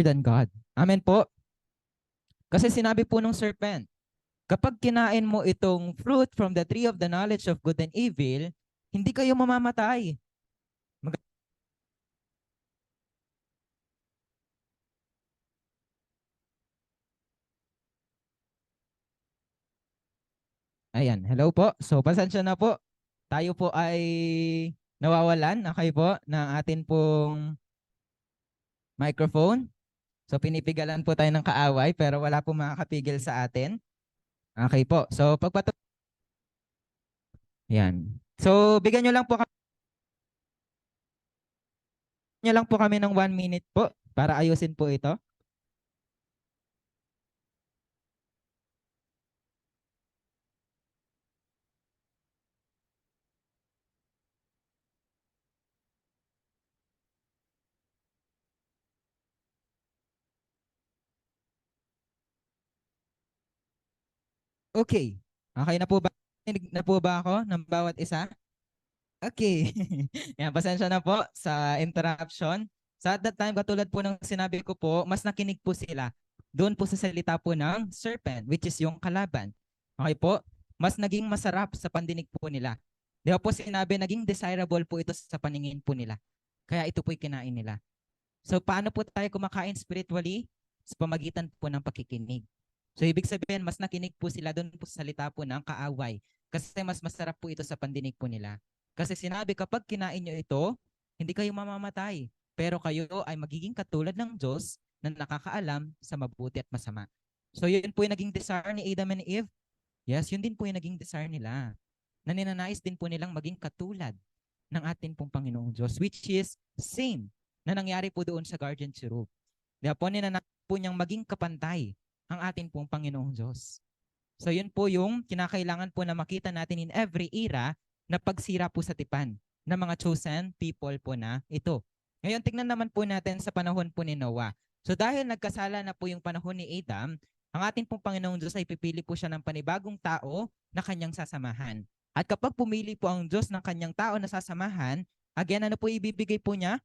than God. Amen po? Kasi sinabi po ng serpent, kapag kinain mo itong fruit from the tree of the knowledge of good and evil, hindi kayo mamamatay. Ayan, hello po. So, pasensya na po. Tayo po ay nawawalan, okay po, ng atin pong microphone. So, pinipigalan po tayo ng kaaway pero wala po makakapigil sa atin. Okay po. So, Ayan. So, bigyan nyo lang po kami ng 1 minute po para ayusin po ito. Okay. Okay na po ba? Narinig na po ba ako ng bawat isa? Okay. Yan, pasensya na po sa interruption. Sa at that time, katulad po ng sinabi ko po, mas nakinig po sila doon po sa salita po ng serpent, which is yung kalaban. Okay po? Mas naging masarap sa pandinig po nila. Di ba po sinabi, naging desirable po ito sa paningin po nila. Kaya ito po'y kinain nila. So paano po tayo kumakain spiritually? Sa pamagitan po ng pakikinig. So ibig sabihin, mas nakinig po sila doon po sa salita po ng kaaway. Kasi mas masarap po ito sa pandinig po nila. Kasi sinabi, kapag kinain nyo ito, hindi kayo mamamatay. Pero kayo ay magiging katulad ng Diyos na nakakaalam sa mabuti at masama. So yun po yung naging desire ni Adam and Eve. Yes, yun din po yung naging desire nila. Na ninanais din po nilang maging katulad ng ating pong Panginoong Diyos, which is same na nangyari po doon sa guardian cherub. Kaya po ninanais po niyang maging kapantay ang ating pong Panginoong Diyos. So yun po yung kinakailangan po na makita natin in every era na pagsira po sa tipan ng mga chosen people po na ito. Ngayon, tignan naman po natin sa panahon po ni Noah. So dahil nagkasala na po yung panahon ni Adam, ang ating pong Panginoong Diyos ay pipili po siya ng panibagong tao na kanyang sasamahan. At kapag pumili po ang Diyos ng kanyang tao na sasamahan, again, ano po ibibigay po niya?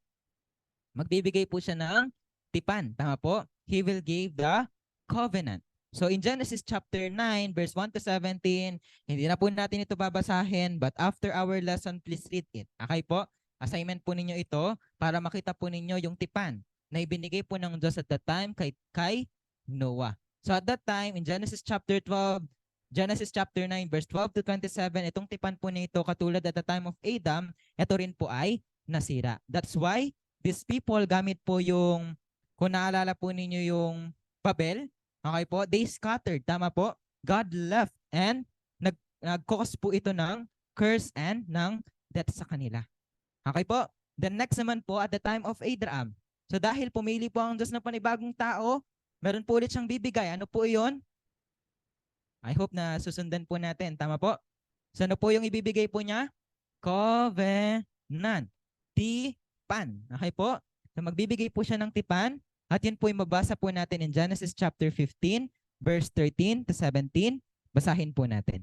Magbibigay po siya ng tipan. Tama po? He will give the covenant. So in Genesis chapter 9, verse 1 to 17, hindi na po natin ito babasahin, but after our lesson, please read it. Okay po? Assignment po ninyo ito para makita po ninyo yung tipan na ibinigay po ng Diyos at that time kay Noah. So at that time, in Genesis chapter 12, Genesis chapter 9, verse 12 to 27, itong tipan po nito, katulad at the time of Adam, ito rin po ay nasira. That's why these people gamit po yung, kung naalala po ninyo yung Babel, okay po, they scattered, tama po? God left and nag-cause po ito ng curse and ng death sa kanila. Okay po? The next naman po at the time of Abraham. So dahil pumili po ang Diyos ng panibagong tao, meron po ulit siyang bibigay. Ano po iyon? I hope na susundan po natin. Tama po? So ano po yung ibibigay po niya? Covenant. Tipan. Okay po? So magbibigay po siya ng tipan. At yun po yung mabasa po natin in Genesis chapter 15, verse 13 to 17. Basahin po natin.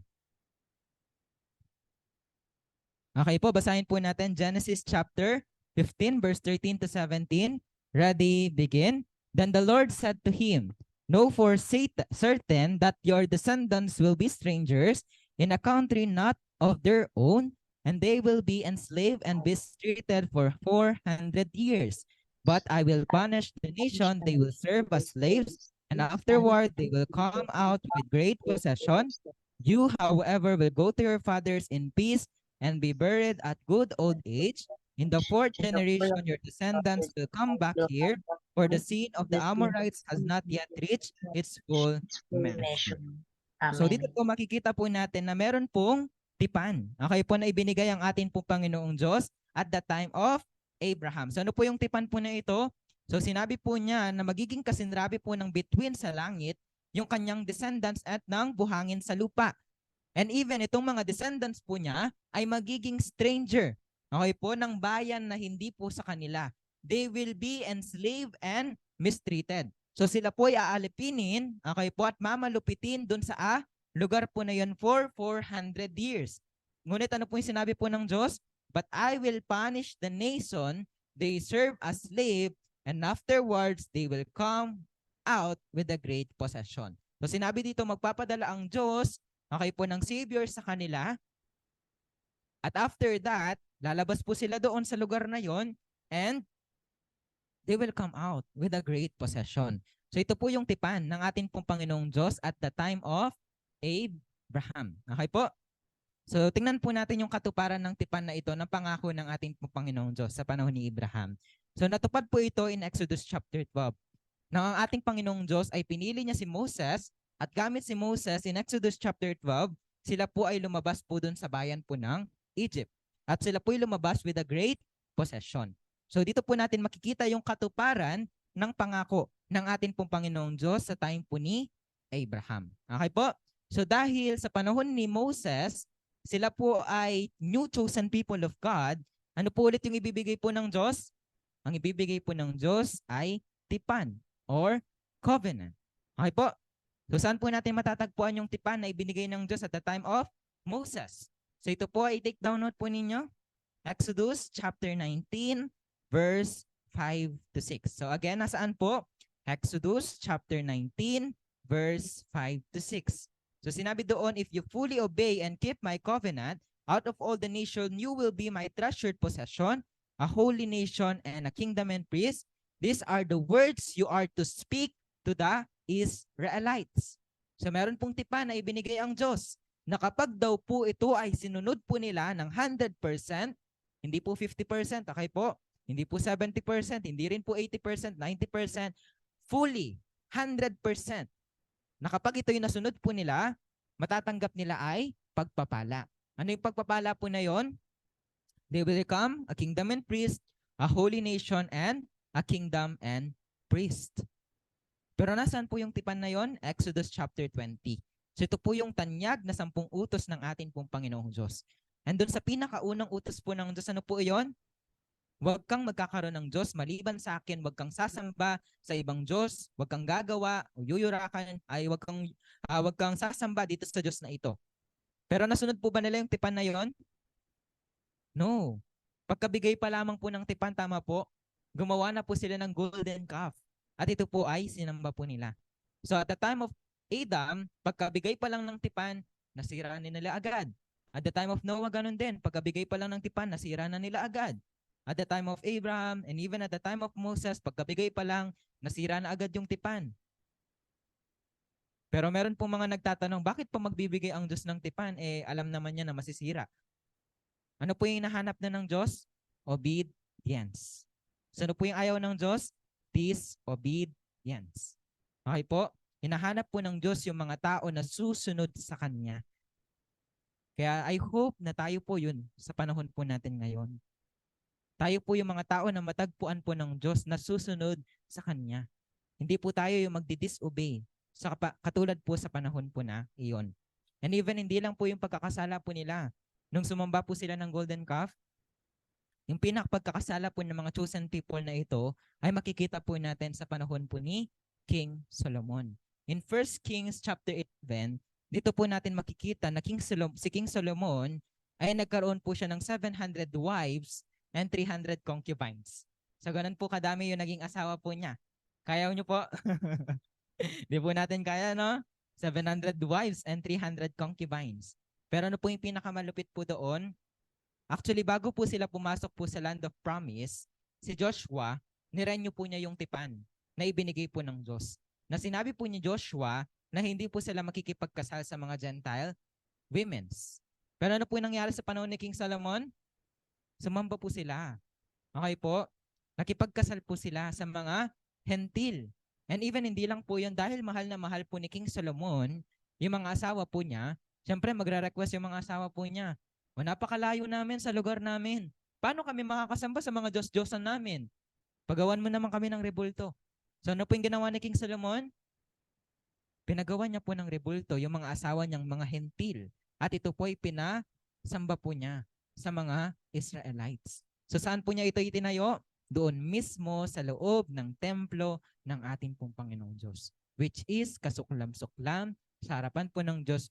Okay po, basahin po natin Genesis chapter 15, verse 13 to 17. Ready, begin. Then the Lord said to him, know for certain that your descendants will be strangers in a country not of their own, and they will be enslaved and mistreated for 400 years. But I will punish the nation they will serve as slaves, and afterward they will come out with great possession. You, however, will go to your fathers in peace and be buried at good old age. In the fourth generation, your descendants will come back here, for the sin of the Amorites has not yet reached its full measure. So dito po makikita po natin na meron pong tipan. Okay po, na ibinigay ang atin pong Panginoong Diyos at the time of Abraham. So ano po yung tipan po na ito? So sinabi po niya na magiging kasinrabi po ng bituin sa langit yung kanyang descendants at ng buhangin sa lupa. And even itong mga descendants po niya ay magiging stranger. Okay po, ng bayan na hindi po sa kanila. They will be enslaved and mistreated. So sila po ay aalipinin, okay po, at mamalupitin dun sa lugar po na yun for 400 years. Ngunit ano po yung sinabi po ng Diyos? But I will punish the nation they serve as slave, and afterwards they will come out with a great possession. So sinabi dito, magpapadala ang Diyos, okay po, ng Savior sa kanila. At after that, lalabas po sila doon sa lugar na yon, and they will come out with a great possession. So ito po yung tipan ng ating pong Panginoong Diyos at the time of Abraham. Okay po? So tingnan po natin yung katuparan ng tipan na ito ng pangako ng ating pong Panginoong Diyos sa panahon ni Abraham. So natupad po ito in Exodus chapter 12. Na ang ating Panginoong Diyos ay pinili niya si Moses, at gamit si Moses in Exodus chapter 12, sila po ay lumabas po dun sa bayan po ng Egypt. At sila po ay lumabas with a great possession. So dito po natin makikita yung katuparan ng pangako ng ating pong Panginoong Diyos sa time po ni Abraham. Okay po? So dahil sa panahon ni Moses, sila po ay new chosen people of God, ano po ulit yung ibibigay po ng Diyos? Ang ibibigay po ng Diyos ay tipan or covenant. Okay po? So saan po natin matatagpuan yung tipan na ibinigay ng Diyos at the time of Moses? So ito po ay take down note po ninyo. Exodus chapter 19 verse 5 to 6. So again, nasaan po? Exodus chapter 19 verse 5 to 6. So sinabi doon, if you fully obey and keep my covenant, out of all the nation you will be my treasured possession, a holy nation and a kingdom and priest. These are the words you are to speak to the Israelites. So meron pong tipan na ibinigay ang Diyos na kapag daw po ito ay sinunod po nila ng 100%, hindi po 50%, okay po? Hindi po 70%, hindi rin po 80%, 90%, fully, 100%. Na kapag ito yung nasunod po nila, matatanggap nila ay pagpapala. Ano yung pagpapala po na yon? They will become a kingdom and priest, a holy nation, and a kingdom and priest. Pero nasaan po yung tipan na yon? Exodus chapter 20. So ito po yung tanyag na 10 utos ng ating pong Panginoong Diyos. And doon sa pinakaunang utos po ng Diyos, ano po yon? Huwag kang magkakaroon ng Diyos maliban sa akin, huwag kang sasamba sa ibang Diyos, huwag kang gagawa o yuyurakan, ay huwag kang sasamba dito sa Diyos na ito. Pero nasunod po ba nila yung tipan na yon? No. Pagkabigay pa lamang po ng tipan, tama po, gumawa na po sila ng golden calf. At ito po ay sinamba po nila. So at the time of Adam, pagkabigay pa lang ng tipan, nasira nila agad. At the time of Noah, ganun din. Pagkabigay pa lang ng tipan, nasira na nila agad. At the time of Abraham, and even at the time of Moses, pagkabigay pa lang, nasira na agad yung tipan. Pero meron pong mga nagtatanong, bakit pa magbibigay ang Diyos ng tipan? Alam naman niya na masisira. Ano po yung hinahanap na ng Diyos? Obedience. So ano po yung ayaw ng Diyos? Disobedience. Okay po? Hinahanap po ng Diyos yung mga tao na susunod sa Kanya. Kaya I hope na tayo po yun sa panahon po natin ngayon. Tayo po yung mga tao na matagpuan po ng Diyos na susunod sa Kanya. Hindi po tayo yung magdi-disobey. So, katulad po sa panahon po na iyon. And even hindi lang po yung pagkakasala po nila. Nung sumamba po sila ng golden calf, yung pinakapagkakasala po ng mga chosen people na ito ay makikita po natin sa panahon po ni King Solomon. In 1 Kings chapter 11, dito po natin makikita na si King Solomon ay nagkaroon po siya ng 700 wives and 300 concubines. So ganun po kadami yung naging asawa po niya. Kaya nyo po? Di po natin kaya, no? 700 wives and 300 concubines. Pero ano po yung pinakamalupit po doon? Actually, bago po sila pumasok po sa land of promise, si Joshua, nirenyo po niya yung tipan na ibinigay po ng Diyos. Na sinabi po ni Joshua na hindi po sila makikipagkasal sa mga Gentile women's. Pero ano po nangyari sa panahon ni King Solomon? Sumamba po sila. Okay po? Nakipagkasal po sila sa mga hentil. And even hindi lang po yun, dahil mahal na mahal po ni King Solomon, yung mga asawa po niya, syempre magre-request yung mga asawa po niya. O napakalayo namin sa lugar namin. Paano kami makakasamba sa mga Diyos-Diyosan namin? Pagawan mo naman kami ng rebulto. So ano po yung ginawa ni King Solomon? Pinagawa niya po ng rebulto yung mga asawa niyang mga hentil. At ito po ay pinasamba po niya sa mga Israelites. So saan po niya ito itinayo? Doon mismo sa loob ng templo ng ating pong Panginoong Diyos. Which is kasuklam-suklam sa harapan po ng Diyos,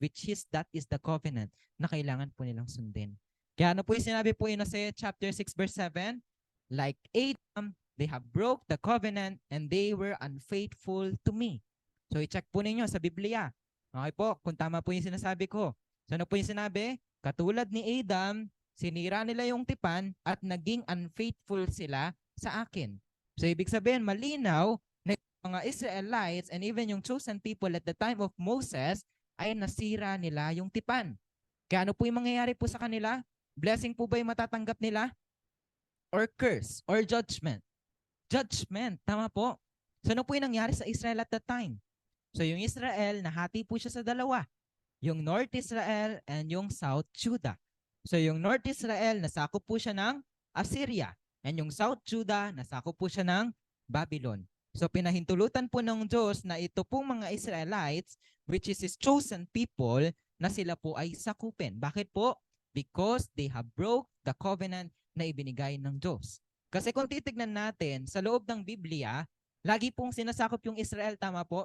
that is the covenant na kailangan po nilang sundin. Kaya ano po yung sinabi po in Isaiah chapter 6 verse 7? Like Adam, they have broke the covenant and they were unfaithful to me. So i-check po ninyo sa Biblia. Okay po, kung tama po yung sinasabi ko. So ano po yung sinabi? Katulad ni Adam, sinira nila yung tipan at naging unfaithful sila sa akin. So ibig sabihin, malinaw na mga Israelites and even yung chosen people at the time of Moses ay nasira nila yung tipan. Kaya ano po yung mangyayari po sa kanila? Blessing po ba yung matatanggap nila? Or curse? Or judgment? Judgment, tama po. So ano po yung nangyari sa Israel at that time? So yung Israel, nahati po siya sa dalawa. Yung North Israel and yung South Judah. So yung North Israel, nasakop po siya ng Assyria. And yung South Judah, nasakop po siya ng Babylon. So pinahintulutan po ng Diyos na ito pong mga Israelites, which is His chosen people, na sila po ay sakupin. Bakit po? Because they have broke the covenant na ibinigay ng Diyos. Kasi kung titignan natin sa loob ng Biblia, lagi pong sinasakop yung Israel, tama po?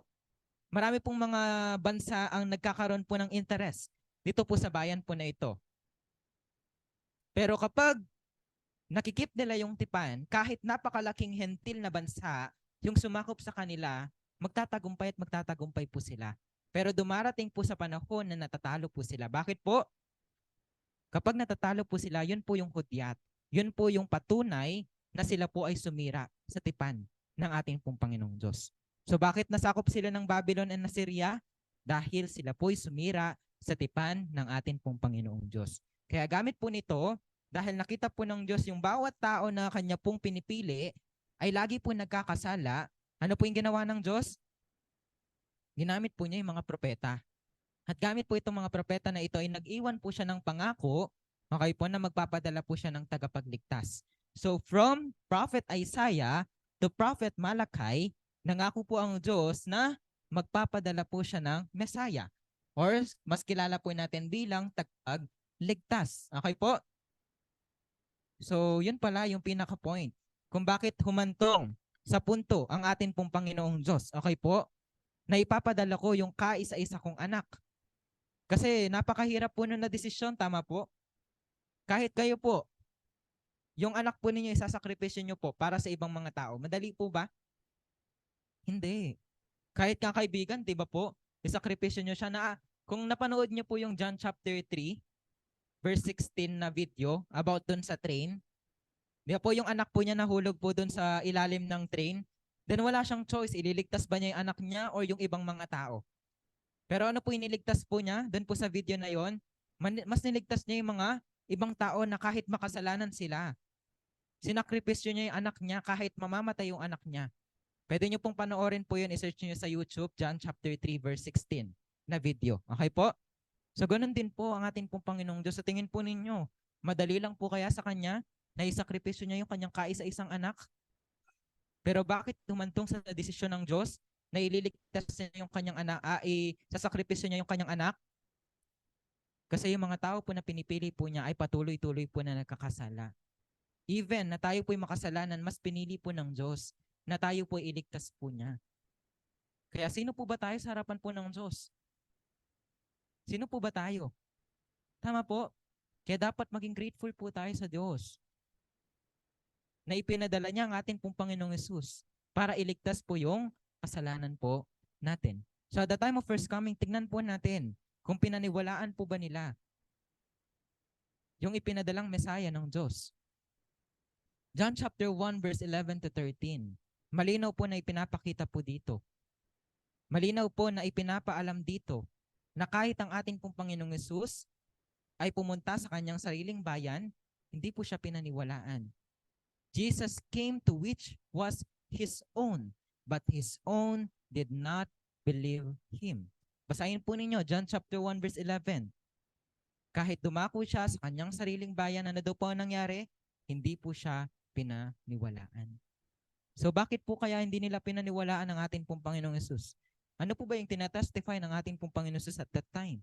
Marami pong mga bansa ang nagkakaroon po ng interest dito po sa bayan po na ito. Pero kapag nakikip nila yung tipan, kahit napakalaking hentil na bansa, yung sumakop sa kanila, magtatagumpay at magtatagumpay po sila. Pero dumarating po sa panahon na natatalo po sila. Bakit po? Kapag natatalo po sila, yun po yung hudyat. Yun po yung patunay na sila po ay sumira sa tipan ng ating pong Panginoong Diyos. So bakit nasakop sila ng Babylon and Assyria? Dahil sila po ay sumira sa tipan ng ating pong Panginoong Diyos. Kaya gamit po nito, dahil nakita po ng Diyos yung bawat tao na kanya pong pinipili, ay lagi po nagkakasala. Ano po yung ginawa ng Diyos? Ginamit po niya yung mga propeta. At gamit po itong mga propeta na ito ay nag-iwan po siya ng pangako, okay po, na magpapadala po siya ng tagapagligtas. So from Prophet Isaiah to Prophet Malachi, nangako po ang Diyos na magpapadala po siya ng Messiah. Or mas kilala po natin bilang tagapagligtas. Okay po? So yun pala yung pinaka-point. Kung bakit humantong sa punto ang atin pong Panginoong Diyos. Okay po? Na ipapadala ko yung kaisa-isa kong anak. Kasi napakahirap po nun na desisyon, tama po? Kahit kayo po, yung anak po ninyo isasakripisyo nyo po para sa ibang mga tao. Madali po ba? Hindi. Kahit nga kaibigan, di ba po? isakripisyo nyo siya na kung napanood nyo po yung John chapter 3, verse 16 na video about dun sa train, di ba po yung anak po niya nahulog po dun sa ilalim ng train, then wala siyang choice, ililigtas ba niya yung anak niya or yung ibang mga tao. Pero ano po iniligtas po niya, dun po sa video na yon, mas niligtas niya yung mga ibang tao na kahit makasalanan sila. Sinakripisyo niya yung anak niya kahit mamamatay yung anak niya. Pwede nyo pong panoorin po yun, isearch nyo sa YouTube, John chapter 3 verse 16 na video. Okay po? So ganun din po ang ating pong Panginoong Diyos. Sa tingin po ninyo, madali lang po kaya sa Kanya na isakripisyo niya yung Kanyang kaisa-isang anak? Pero bakit tumantong sa desisyon ng Diyos na ililigtas niya yung Kanyang anak, sasakripisyo niya yung Kanyang anak? Kasi yung mga tao po na pinipili po niya ay patuloy-tuloy po na nagkakasala. Even na tayo po'y makasalanan, mas pinili po ng Diyos na tayo po'y iligtas po niya. Kaya sino po ba tayo sa harapan po ng Diyos? Sino po ba tayo? Tama po. Kaya dapat maging grateful po tayo sa Diyos na ipinadala niya ang ating pong Panginoong Yesus para iligtas po yung kasalanan po natin. So at the time of first coming, tignan po natin kung pinaniwalaan po ba nila yung ipinadalang Mesaya ng Diyos. John chapter 1 verse 11 to 13. Malinaw po na ipinapakita po dito. Malinaw po na ipinapaalam dito na kahit ang ating pong Panginoong Yesus ay pumunta sa kanyang sariling bayan, hindi po siya pinaniwalaan. Jesus came to which was His own, but His own did not believe Him. Basahin po ninyo, John chapter 1 verse 11. Kahit dumako siya sa kanyang sariling bayan, ano daw po ang nangyari? Hindi po siya pinaniwalaan. So bakit po kaya hindi nila pinaniwalaan ang ating pong Panginoong Yesus? Ano po ba yung tinatestify ng ating pong Panginoong Yesus at that time?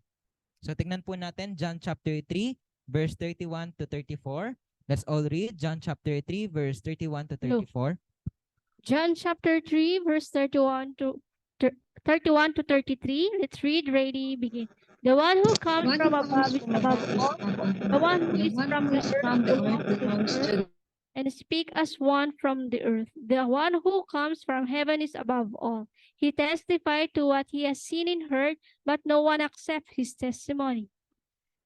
So tignan po natin John chapter 3 verse 31 to 34. Let's all read John chapter 3 verse 31 to 34. John chapter 3, verse 31 to 33. Let's read. Ready, begin. The one who comes from above is above all. The one who is from the earth belongs to the earth and speak as one from the earth. The one who comes from heaven is above all. He testified to what he has seen and heard, but no one accepts his testimony.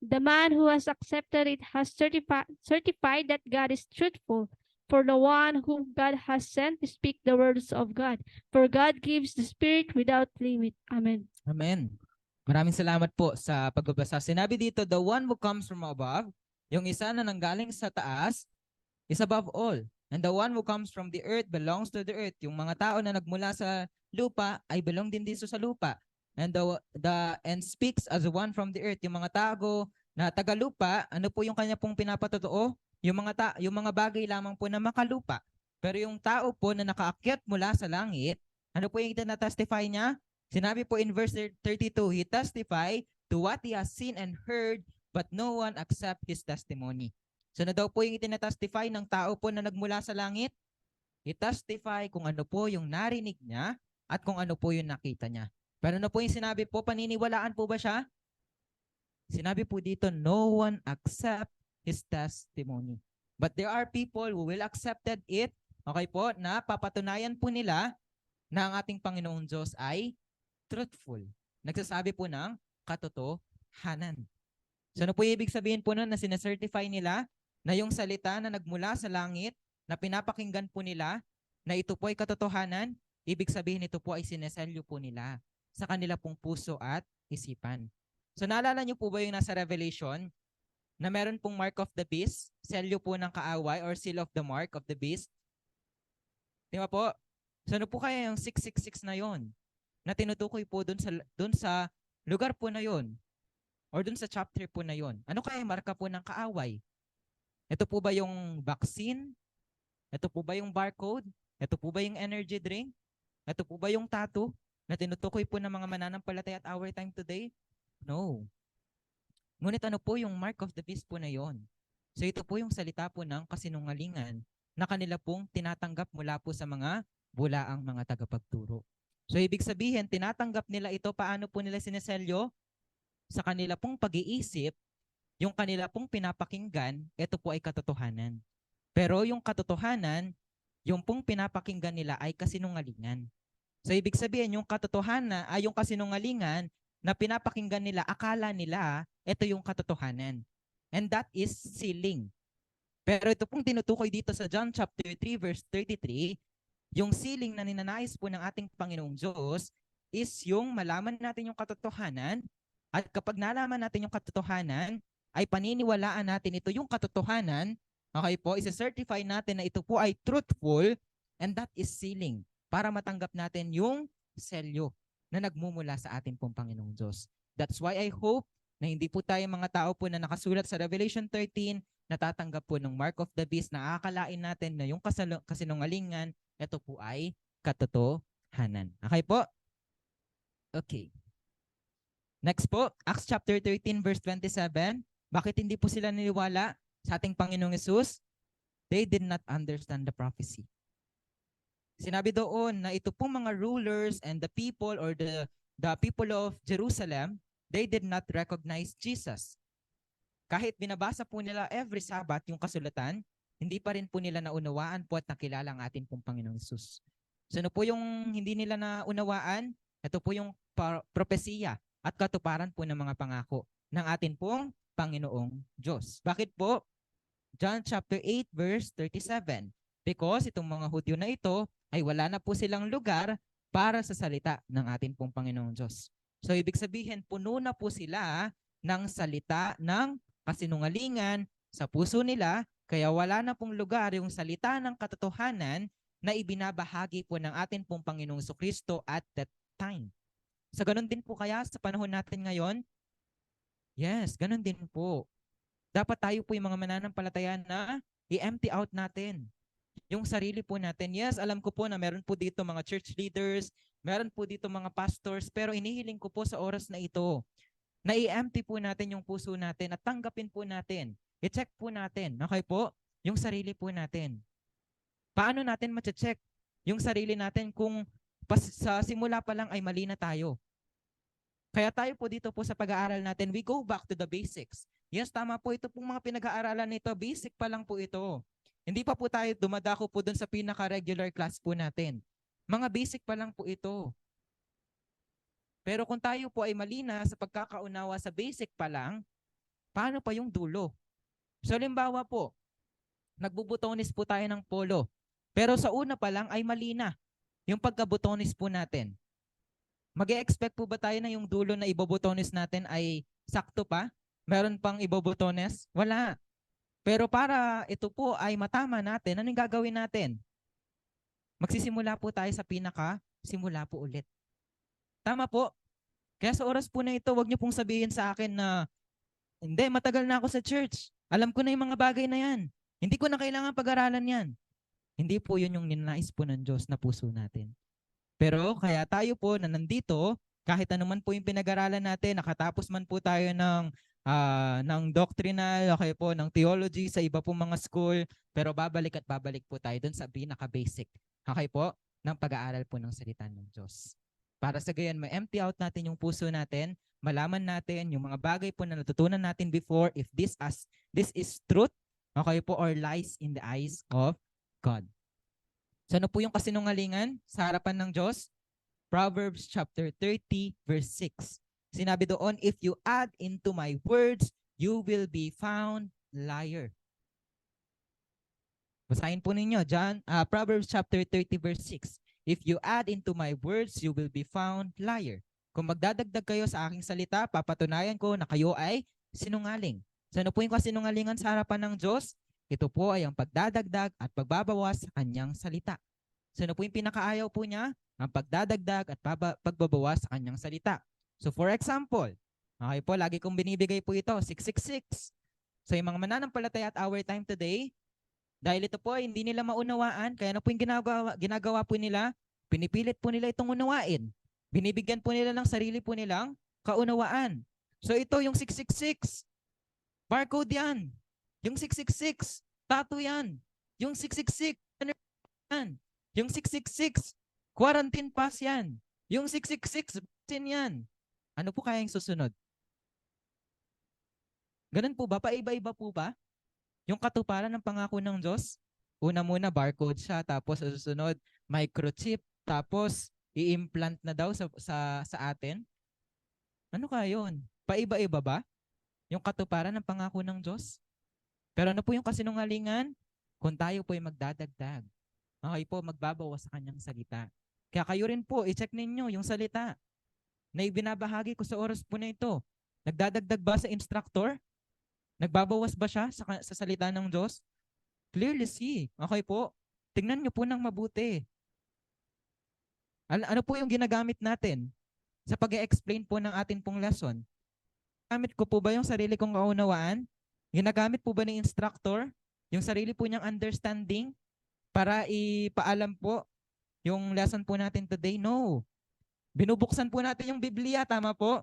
The man who has accepted it has certified that God is truthful. For the one whom God has sent to speak the words of God. For God gives the Spirit without limit. Amen. Amen. Maraming salamat po sa pagbabasa. Sinabi dito, the one who comes from above, yung isa na nanggaling sa taas, is above all. And the one who comes from the earth belongs to the earth. Yung mga tao na nagmula sa lupa ay belong din dito sa lupa. And and speaks as one from the earth. Yung mga tao na tagalupa, ano po yung kanya pong pinapatotoo? Yung mga bagay lamang po na makalupa. Pero yung tao po na nakaakyat mula sa langit, ano po yung itinatestify niya? Sinabi po in verse 32, he testified to what he has seen and heard, but no one accept his testimony. So na daw po yung itinatestify ng tao po na nagmula sa langit? I-testify kung ano po yung narinig niya at kung ano po yung nakita niya. Pero ano po yung sinabi po? Paniniwalaan po ba siya? Sinabi po dito, no one accept his testimony. But there are people who will accepted it, okay po, na papatunayan po nila na ang ating Panginoong Diyos ay truthful. Nagsasabi po ng katotohanan. So ano po ibig sabihin po nun na sinacertify nila na yung salita na nagmula sa langit, na pinapakinggan po nila, na ito po ay katotohanan, ibig sabihin ito po ay sineselyo po nila sa kanila pong puso at isipan. So naalala niyo po ba yung nasa Revelation na meron pong mark of the beast, selyo po ng kaaway or seal of the mark of the beast? Di ba po? So ano po kaya yung 666 na yon na tinutukoy po dun sa lugar po na yon or dun sa chapter po na yon? Ano kaya yung marka po ng kaaway? Ito po ba yung vaccine? Ito po ba yung barcode? Ito po ba yung energy drink? Ito po ba yung tattoo na tinutukoy po ng mga mananampalataya at our time today? No. Ngunit ano po yung mark of the beast po na yon? So ito po yung salita po ng kasinungalingan na kanila pong tinatanggap mula po sa mga bulaang mga tagapagturo. So ibig sabihin, tinatanggap nila ito, paano po nila sineselyo? Sa kanila pong pag-iisip, yung kanila pong pinapakinggan, ito po ay katotohanan. Pero yung katotohanan, yung pong pinapakinggan nila ay kasinungalingan. So ibig sabihin, yung katotohanan ay yung kasinungalingan na pinapakinggan nila, akala nila ito yung katotohanan. And that is sealing. Pero ito pong tinutukoy dito sa John chapter 3 verse 33, yung sealing na ninanais po ng ating Panginoong Diyos is yung malaman natin yung katotohanan, at kapag nalaman natin yung katotohanan, ay paniniwalaan natin ito yung katotohanan, okay po, isa-certify natin na ito po ay truthful, and that is sealing, para matanggap natin yung selyo na nagmumula sa ating pong Panginoong Diyos. That's why I hope na hindi po tayo mga tao po na nakasulat sa Revelation 13, natatanggap po ng mark of the beast, na akalain natin na yung kasinungalingan, ito po ay katotohanan. Okay po? Okay. Next po, Acts chapter 13 verse 27. Bakit hindi po sila niniwala sa ating Panginoong Hesus? They did not understand the prophecy. Sinabi doon na ito pong mga rulers and the people, or the people of Jerusalem, they did not recognize Jesus. Kahit binabasa po nila every Sabbath yung kasulatan, hindi pa rin po nila naunawaan po at nakilala ang ating pong Panginoong Hesus. So ano po yung hindi nila naunawaan? Ito po yung propesiya at katuparan po ng mga pangako ng ating pong Panginoong Diyos. Bakit po? John chapter 8 verse 37. Because itong mga Hudyo na ito ay wala na po silang lugar para sa salita ng ating pong Panginoong Diyos. So ibig sabihin, puno na po sila ng salita ng kasinungalingan sa puso nila, kaya wala na pong lugar yung salita ng katotohanan na ibinabahagi po ng ating pong Panginoong Jesucristo at that time. So ganun din po kaya sa panahon natin ngayon? Yes, ganun din po. Dapat tayo po yung mga mananampalataya na i-empty out natin yung sarili po natin. Yes, alam ko po na meron po dito mga church leaders, meron po dito mga pastors, pero inihiling ko po sa oras na ito na i-empty po natin yung puso natin at tanggapin po natin. I-check po natin, okay po, yung sarili po natin. Paano natin ma-check yung sarili natin kung sa simula pa lang ay mali na tayo? Kaya tayo po dito po sa pag-aaral natin, we go back to the basics. Yes, tama po, ito pong mga pinag-aaralan nito, basic pa lang po ito. Hindi pa po tayo dumadako po dun sa pinaka-regular class po natin. Mga basic pa lang po ito. Pero kung tayo po ay mali na sa pagkakaunawa sa basic pa lang, paano pa yung dulo? So limbawa po, nagbubutonis po tayo ng polo. Pero sa una pa lang ay mali na yung pagkabutonis po natin. Mag-e-expect po ba tayo na yung dulo na ibobotones natin ay sakto pa? Meron pang ibobotones? Wala. Pero para ito po ay matama natin, anong gagawin natin? Magsisimula po tayo sa simula po ulit. Tama po. Kaya sa oras po na ito, wag niyo pong sabihin sa akin na, hindi, matagal na ako sa church. Alam ko na yung mga bagay na yan. Hindi ko na kailangan pag-aralan yan. Hindi po yun yung ninais po ng Diyos na puso natin. Pero kaya tayo po na nandito, kahit anuman po yung pinag-aralan natin, nakatapos man po tayo ng doctrinal, okay po, ng theology sa iba pong mga school, pero babalik at babalik po tayo dun sa pinaka-basic, okay po, ng pag-aaral po ng salita ng Diyos. Para sa gayon, ma-empty out natin yung puso natin, malaman natin yung mga bagay po na natutunan natin before, if this is truth, okay po, or lies in the eyes of God. So ano po yung kasinungalingan sa harapan ng Diyos? Proverbs chapter 30 verse 6. Sinabi doon, if you add into my words, you will be found liar. Basahin po ninyo, Proverbs chapter 30 verse 6. If you add into my words, you will be found liar. Kung magdadagdag kayo sa aking salita, papatunayan ko na kayo ay sinungaling. So ano po yung kasinungalingan sa harapan ng Diyos? Ito po ay ang pagdadagdag at pagbabawas sa kanyang salita. So ano po yung pinakaayaw po niya? Ang pagdadagdag at pagbabawas sa kanyang salita. So for example, okay po, lagi kong binibigay po ito, 666. So yung mga mananampalataya at our time today, dahil ito po hindi nila maunawaan, kaya ano po yung ginagawa po nila? Pinipilit po nila itong unawain. Binibigyan po nila ng sarili po nilang kaunawaan. So ito yung 666. Barcode yan. Yung 666, tattoo yan. Yung 666, yan. Yung 666, quarantine pass yan. Yung 666, vaccine yan. Ano po kaya yung susunod? Ganun po ba? Paiba-iba po ba? Yung katuparan ng pangako ng Diyos? Una muna, barcode siya. Tapos sa susunod, microchip. Tapos i-implant na daw sa atin. Ano kaya yun? Paiba-iba ba yung katuparan ng pangako ng Diyos? Pero ano po yung kasinungalingan? Kung tayo po ay magdadagdag, okay po, magbabawas sa kanyang salita. Kaya kayo rin po, i-check ninyo yung salita na ibinabahagi ko sa oras po na ito. Nagdadagdag ba sa instructor? Nagbabawas ba siya sa salita ng Diyos? Clearly see. Okay po? Tingnan niyo po ng mabuti. Ano po yung ginagamit natin sa pag-explain po ng atin pong lesson? Gamit ko po ba yung sarili kong kaunawaan? Ginagamit po ba ni instructor yung sarili po niyang understanding para ipaalam po yung lesson po natin today? No. Binubuksan po natin yung Biblia, tama po?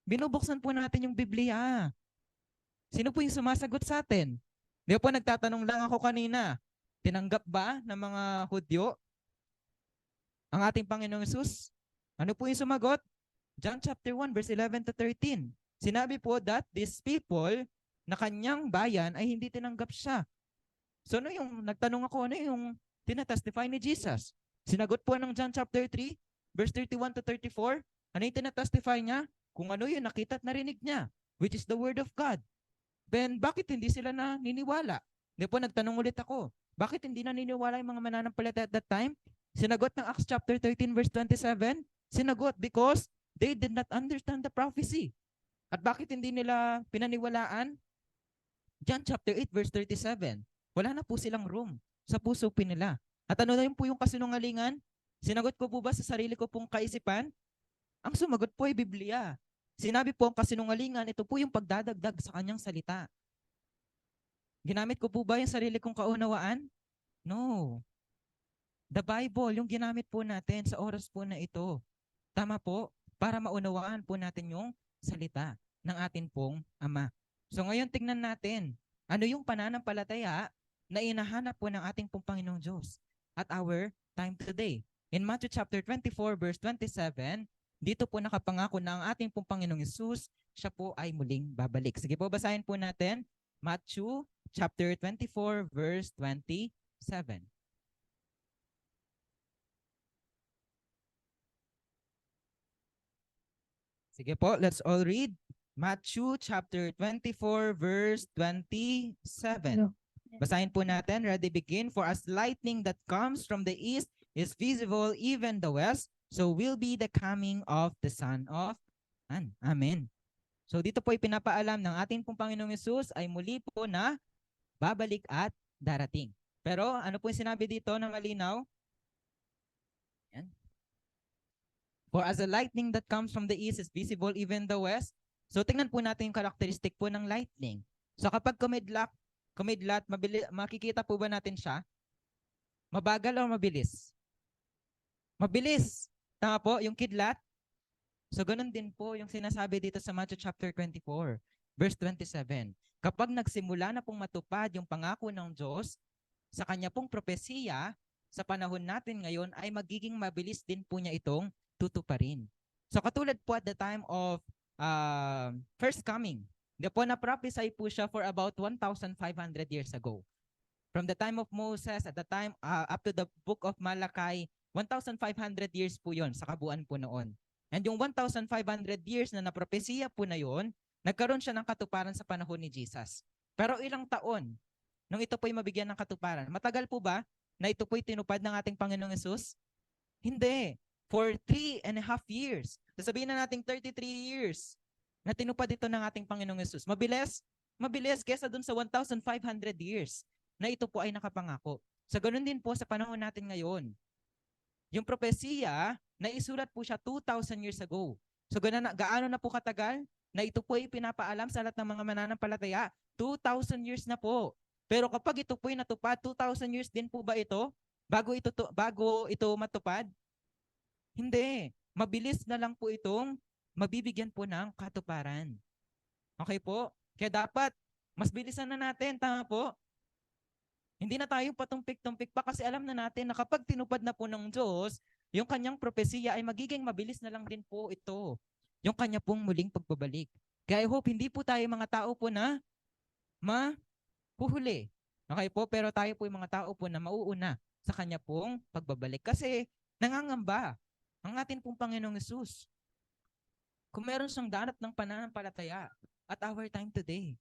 Binubuksan po natin yung Biblia. Sino po yung sumasagot sa atin? Di po, nagtatanong lang ako kanina, tinanggap ba ng mga Hudyo ang ating Panginoong Yesus? Ano po yung sumagot? John chapter 1 verse 11 to 13. Sinabi po that these people na kanyang bayan ay hindi tinanggap siya. So ano yung, nagtanong ako, ano yung tinatestify ni Jesus? Sinagot po ng John chapter 3 verse 31 to 34. Ano yung tinatestify niya? Kung ano yung nakita at narinig niya, which is the word of God. Then bakit hindi sila naniniwala? Di po, nagtanong ulit ako, bakit hindi naniniwala yung mga mananampalataya at that time? Sinagot ng Acts chapter 13 verse 27, sinagot because they did not understand the prophecy. At bakit hindi nila pinaniwalaan? John chapter 8 verse 37, wala na po silang room sa puso po nila. At ano na yun po yung kasinungalingan? Sinagot ko po ba sa sarili ko pong kaisipan? Ang sumagot po ay Biblia. Sinabi po ang kasinungalingan, ito po yung pagdadagdag sa kanyang salita. Ginamit ko po ba yung sarili kong kaunawaan? No. The Bible, yung ginamit po natin sa oras po na ito. Tama po, para maunawaan po natin yung salita ng atin pong Ama. So ngayon tingnan natin, ano yung pananampalataya na inahanap po ng ating pong Panginoong Diyos at our time today. In Matthew chapter 24 verse 27, dito po nakapangako na ang ating pong Panginoong Yesus, siya po ay muling babalik. Sige po, basahin po natin Matthew chapter 24 verse 27. Sige po, let's all read. Matthew chapter 24 verse 27. Basahin po natin. Ready, begin. For as lightning that comes from the east is visible even the west, so will be the coming of the Son of Man. Amen. So dito po ipinapaalam ng ating pong Panginoong Yesus ay muli po na babalik at darating. Pero ano po yung sinabi dito na malinaw? Yan. For as a lightning that comes from the east is visible even the west. So tingnan po natin yung karakteristik po ng lightning. So kapag kumidlat, makikita po ba natin siya? Mabagal o mabilis? Mabilis. Tama po, yung kidlat. So ganun din po yung sinasabi dito sa Matthew chapter 24, verse 27. Kapag nagsimula na pong matupad yung pangako ng Diyos sa kanya pong propesiya, sa panahon natin ngayon ay magiging mabilis din po niya itong tutuparin. So katulad po at the time of first coming, di po na-prophesy po siya for about 1,500 years ago. From the time of Moses at the time up to the book of Malachi, 1,500 years po yon sa kabuuan po noon. And yung 1,500 years na napropesiya po na yon, nagkaroon siya ng katuparan sa panahon ni Jesus. Pero ilang taon nung ito po'y mabigyan ng katuparan? Matagal po ba na ito po'y tinupad ng ating Panginoong Yesus? Hindi. For 3.5 years. Sasabihin na natin 33 years na tinupad ito ng ating Panginoong Yesus. Mabilis? Mabilis kesa dun sa 1,500 years na ito po ay nakapangako. So ganun din po sa panahon natin ngayon. Yung propesiya, naisulat po siya 2,000 years ago. So gaano na po katagal na ito po ay pinapaalam sa lahat ng mga mananampalataya? 2,000 years na po. Pero kapag ito po ay natupad, 2,000 years din po ba ito? Bago ito matupad? Hindi. Mabilis na lang po itong mabibigyan po ng katuparan. Okay po? Kaya dapat, mas bilisan na natin. Tama po? Hindi na tayo patumpik-tumpik pa kasi alam na natin na kapag tinupad na po ng Diyos, yung kanyang propesiya ay magiging mabilis na lang din po ito. Yung kanya pong muling pagbabalik. Kaya I hope hindi po tayo mga tao po na mahuhuli. Okay po? Pero tayo po yung mga tao po na mauuna sa kanya pong pagbabalik. Kasi nangangamba ang atin pong Panginoong Hesus. Kung meron siyang darat ng pananampalataya at our time today,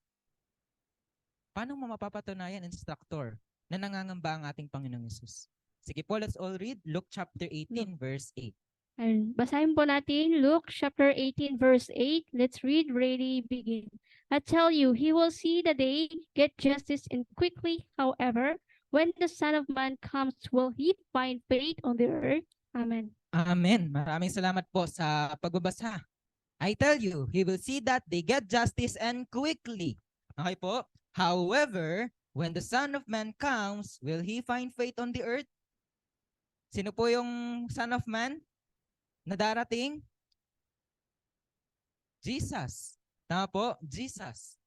paano mo mapapatunayan, instructor, na nangangamba ang ating Panginoong Hesus? Sige po, let's all read Luke chapter 18, verse 8. Ayun, basahin po natin Luke chapter 18 verse 8. Let's read, ready, begin. I tell you, he will see the day, get justice, and quickly, however, when the Son of Man comes, will he find faith on the earth? Amen. Amen. Maraming salamat po sa pagbabasa. I tell you, he will see that they get justice and quickly. Okay po? However, when the Son of Man comes, will he find faith on the earth? Sino po yung Son of Man na darating? Jesus. Tama po? Jesus.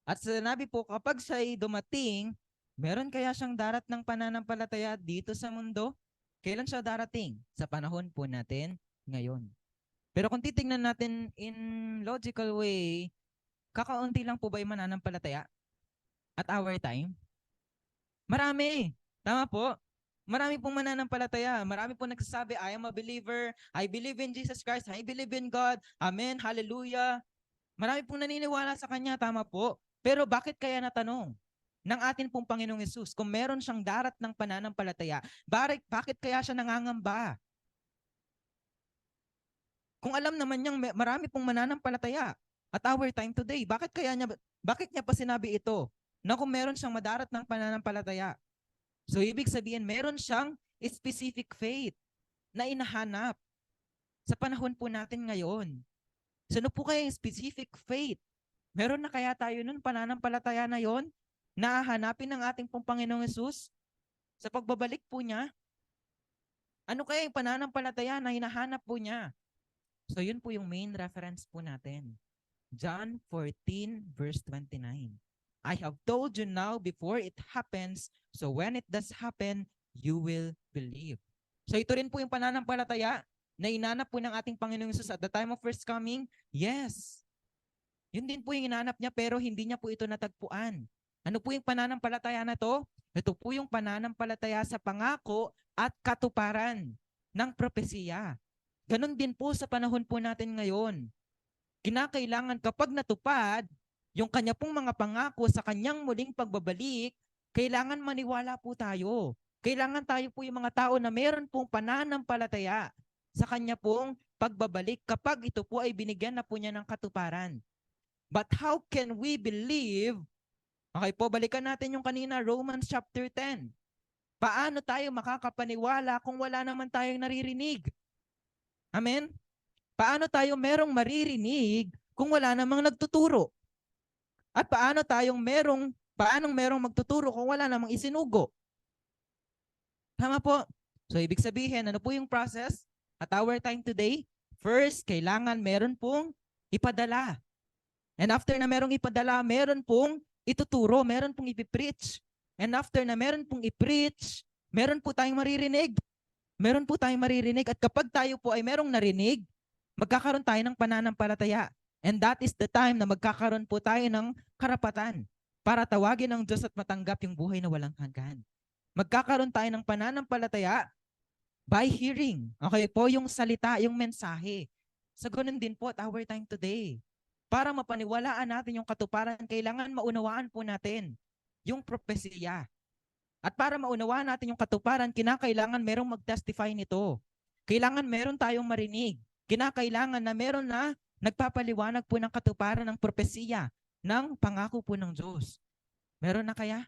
At sinabi po, kapag siya'y dumating, meron kaya siyang darat ng pananampalataya dito sa mundo? Kailan siya darating? Sa panahon po natin ngayon. Pero kung titingnan natin in logical way, kakaunti lang po ba yung mananampalataya at our time? Marami. Tama po? Marami pong mananampalataya. Marami pong nagsasabi, I am a believer. I believe in Jesus Christ. I believe in God. Amen. Hallelujah. Marami pong naniniwala sa Kanya. Tama po. Pero bakit kaya natanong ng atin pong Panginoong Hesus kung meron siyang darat ng pananampalataya, bakit kaya siya nangangamba? Kung alam naman niyang marami pong mananampalataya at our time today, bakit niya pa sinabi ito? Na kung meron siyang madarat ng pananampalataya. So ibig sabihin, meron siyang specific faith na inahanap sa panahon po natin ngayon. So ano po kaya yung specific faith? Meron na kaya tayo nun pananampalataya na yon na hahanapin ng ating pong Panginoong Hesus sa pagbabalik po niya? Ano kaya yung pananampalataya na hinahanap po niya? So yun po yung main reference po natin. John 14 verse 29. I have told you now before it happens, so when it does happen, you will believe. So ito rin po yung pananampalataya na inanap po ng ating Panginoong Hesus at the time of first coming. Yes. Yun din po yung inanap niya pero hindi niya po ito natagpuan. Ano po yung pananampalataya na to? Ito po yung pananampalataya sa pangako at katuparan ng propesiya. Ganon din po sa panahon po natin ngayon. Kinakailangan kapag natupad yung kanya pong mga pangako sa kanyang muling pagbabalik, kailangan maniwala po tayo. Kailangan tayo po yung mga tao na meron pong pananampalataya sa kanya pong pagbabalik kapag ito po ay binigyan na po niya ng katuparan. But how can we believe? Okay po, balikan natin yung kanina, Romans chapter 10. Paano tayo makakapaniwala kung wala naman tayong naririnig? Amen? Paano tayo merong maririnig kung wala namang nagtuturo? At paano merong magtuturo kung wala namang isinugo? Tama po. So ibig sabihin, ano po yung process at our time today? First, kailangan meron pong ipadala. And after na merong ipadala, meron pong ituturo, meron pong ipipreach. And after na meron pong ipreach, meron po tayong maririnig. Meron po tayong maririnig. At kapag tayo po ay merong narinig, magkakaroon tayo ng pananampalataya. And that is the time na magkakaroon po tayo ng karapatan para tawagin ng Diyos at matanggap yung buhay na walang hanggan. Magkakaroon tayo ng pananampalataya by hearing. Okay po, yung salita, yung mensahe. Sa ganun din po at our time today. Para mapaniwalaan natin yung katuparan, kailangan maunawaan po natin yung propesiya. At para maunawaan natin yung katuparan, kinakailangan merong mag-testify nito. Kailangan meron tayong marinig. Kinakailangan na meron na nagpapaliwanag po ng katuparan ng propesiya ng pangako po ng Diyos. Meron na kaya?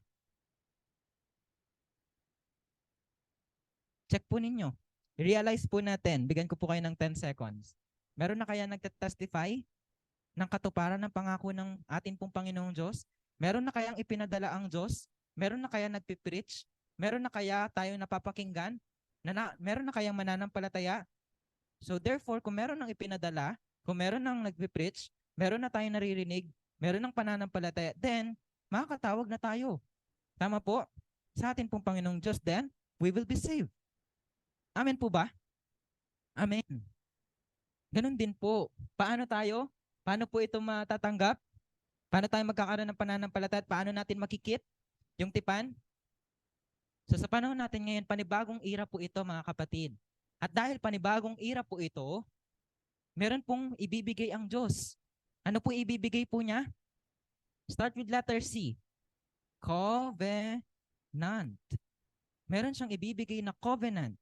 Check po ninyo. Realize po natin. Bigyan ko po kayo ng 10 seconds. Meron na kaya nagtestify ng katuparan ng pangako ng ating pong Panginoong Diyos? Meron na kayang ipinadala ang Diyos? Meron na kaya nagpipreach? Meron na kaya tayo napapakinggan? Meron na kayang mananampalataya? So therefore, kung meron nang ipinadala, kung meron nang nagpipreach, meron na tayong naririnig, meron ng pananampalataya, then makakatawag na tayo. Tama po? Sa ating pong Panginoong Diyos, then we will be saved. Amen po ba? Amen. Ganun din po. Paano tayo? Paano po ito matatanggap? Paano tayo magkakaroon ng pananampalataya? Paano natin makikit yung tipan? So sa panahon natin ngayon, panibagong era po ito mga kapatid. At dahil panibagong era po ito, meron pong ibibigay ang Diyos. Ano po ibibigay po niya? Start with letter C. Covenant. Meron siyang ibibigay na covenant,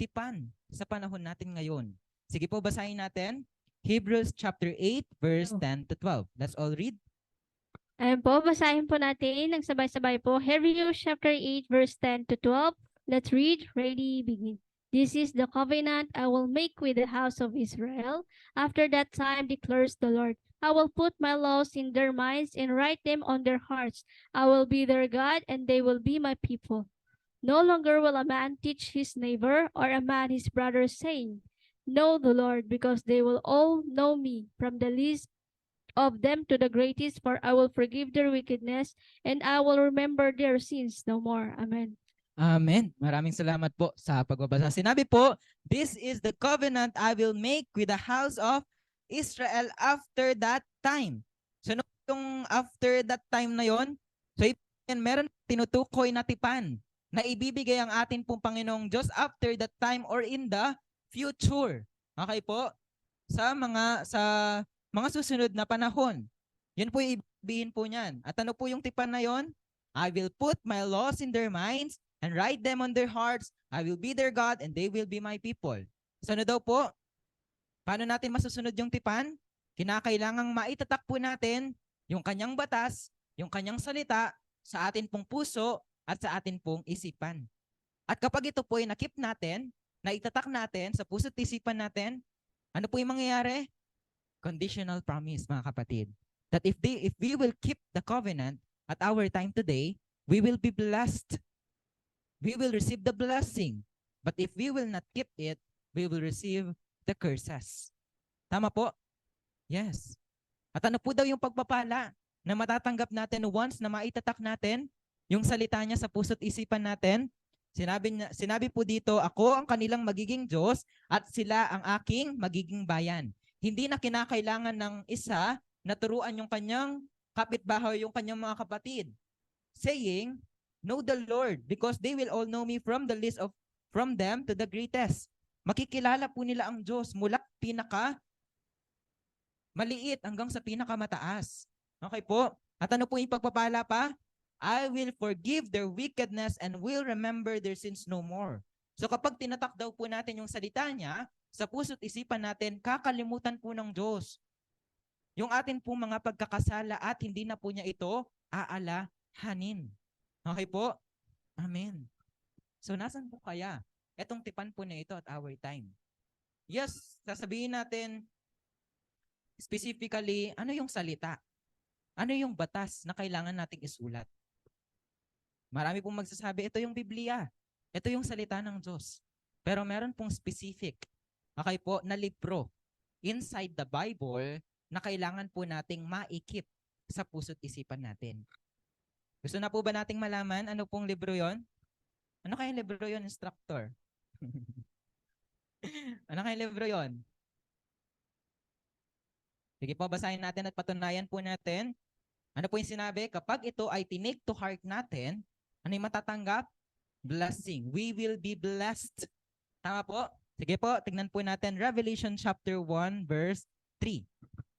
tipan sa panahon natin ngayon. Sige po, basahin natin. Hebrews chapter 8, verse 10 to 12. Let's all read. Ayan po, basahin po natin ng sabay-sabay po. Hebrews chapter 8, verse 10 to 12. Let's read. Ready, begin. This is the covenant I will make with the house of Israel. After that time, declares the Lord, I will put my laws in their minds and write them on their hearts. I will be their God, and they will be my people. No longer will a man teach his neighbor or a man his brother, saying, Know the Lord, because they will all know me, from the least of them to the greatest, for I will forgive their wickedness, and I will remember their sins no more. Amen. Amen. Maraming salamat po sa pagbabasa. Sinabi po, this is the covenant I will make with the house of Israel after that time. So, ano yung after that time na yon? So, meron tinutukoy na tipan na ibibigay ang atin pong Panginoong Diyos after that time or in the future. Okay po? Sa mga susunod na panahon. Yun po yung ibihin po niyan. At ano po yung tipan na yon? I will put my laws in their minds and write them on their hearts. I will be their God and they will be my people. So ano daw po? Paano natin masusunod yung tipan? Kinakailangang maitatak po natin yung kanyang batas, yung kanyang salita sa atin pong puso at sa atin pong isipan. At kapag ito po ay nakip natin, naitatak natin sa puso at isipan natin, ano po yung mangyayari? Conditional promise, mga kapatid. That if we will keep the covenant at our time today, we will be blessed. We will receive the blessing. But if we will not keep it, we will receive the curses. Tama po? Yes. At ano po daw yung pagpapala na matatanggap natin once na maitatak natin yung salita niya sa puso't isipan natin? Sinabi po dito, ako ang kanilang magiging Diyos at sila ang aking magiging bayan. Hindi na kinakailangan ng isa na turuan yung kanyang kapitbahay, yung kanyang mga kapatid. Saying, know the Lord because they will all know me from the least of from them to the greatest. Makikilala po nila ang Diyos mula pinaka maliit hanggang sa pinakamataas. Okay po? At ano po yung pagpapala pa? I will forgive their wickedness and will remember their sins no more. So kapag tinatak daw po natin yung salita niya, sa puso't isipan natin, kakalimutan po ng Diyos yung atin po mga pagkakasala at hindi na po niya ito aalahanin. Okay po? Amen. So nasan po kaya etong tipan po na ito at our time? Yes, sasabihin natin specifically, ano yung salita? Ano yung batas na kailangan nating isulat? Marami pong magsasabi, ito yung Biblia. Ito yung salita ng Diyos. Pero meron pong specific, okay po, na libro inside the Bible na kailangan po nating maikip sa puso't isipan natin. Gusto na po ba nating malaman ano pong libro yon? Ano kayang libro yon, instructor? Ano kayang libro yon? Sige po, basahin natin at patunayan po natin. Ano po yung sinabi? Kapag ito ay tinake to heart natin, ano yung matatanggap? Blessing. We will be blessed. Tama po? Sige po, tignan po natin Revelation chapter 1 verse 3.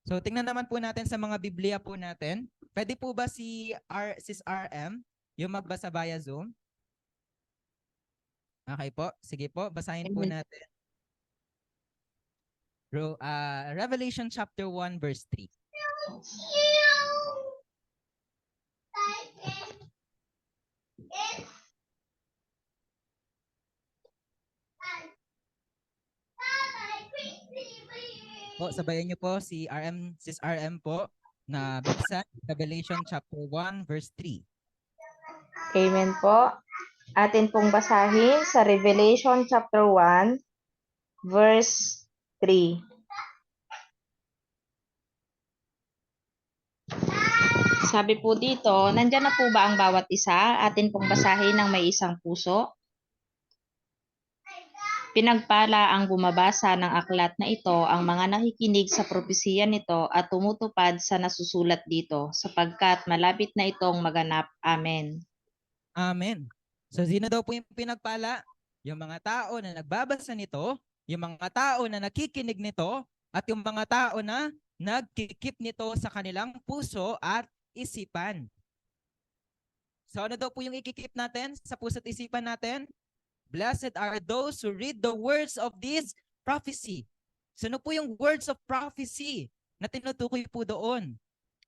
So tignan naman po natin sa mga Biblia po natin. Pwede po ba Sis RM yung magbasa via Zoom? Okay po. Sige po, basahin po natin. Revelation chapter 1 verse 3. Po, sabayan niyo po si Sis RM po na buksan Revelation chapter 1 verse 3. Amen po. Atin pong basahin sa Revelation chapter 1 verse 3. Sabi po dito, nandyan na po ba ang bawat isa? Atin pong basahin ng may isang puso. Pinagpala ang bumabasa ng aklat na ito ang mga nakikinig sa propesiya nito at tumutupad sa nasusulat dito, sapagkat malapit na itong maganap. Amen. Amen. So sino daw po yung pinagpala? Yung mga tao na nagbabasa nito, yung mga tao na nakikinig nito, at yung mga tao na nagkikip nito sa kanilang puso at isipan. So ano daw po yung ikikip natin sa puso at isipan natin? Blessed are those who read the words of this prophecy. So ano po yung words of prophecy na tinutukoy po doon?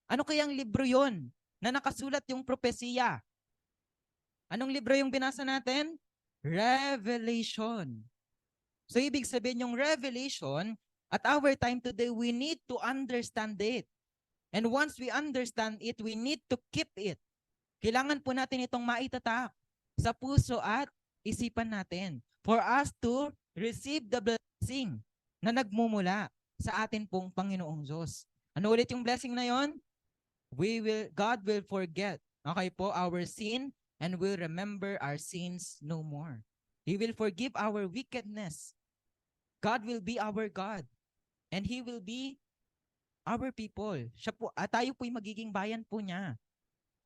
Ano kayang libro yon na nakasulat yung propesiya? Anong libro yung binasa natin? Revelation. So ibig sabihin yung Revelation, at our time today, we need to understand it. And once we understand it, we need to keep it. Kailangan po natin itong maitatak sa puso at isipan natin for us to receive the blessing na nagmumula sa atin pong Panginoong Diyos. Ano ulit yung blessing na yon? God will forget, okay po, our sin and will remember our sins no more. He will forgive our wickedness. God will be our God and He will be our people. Siya po, tayo po'y magiging bayan po niya.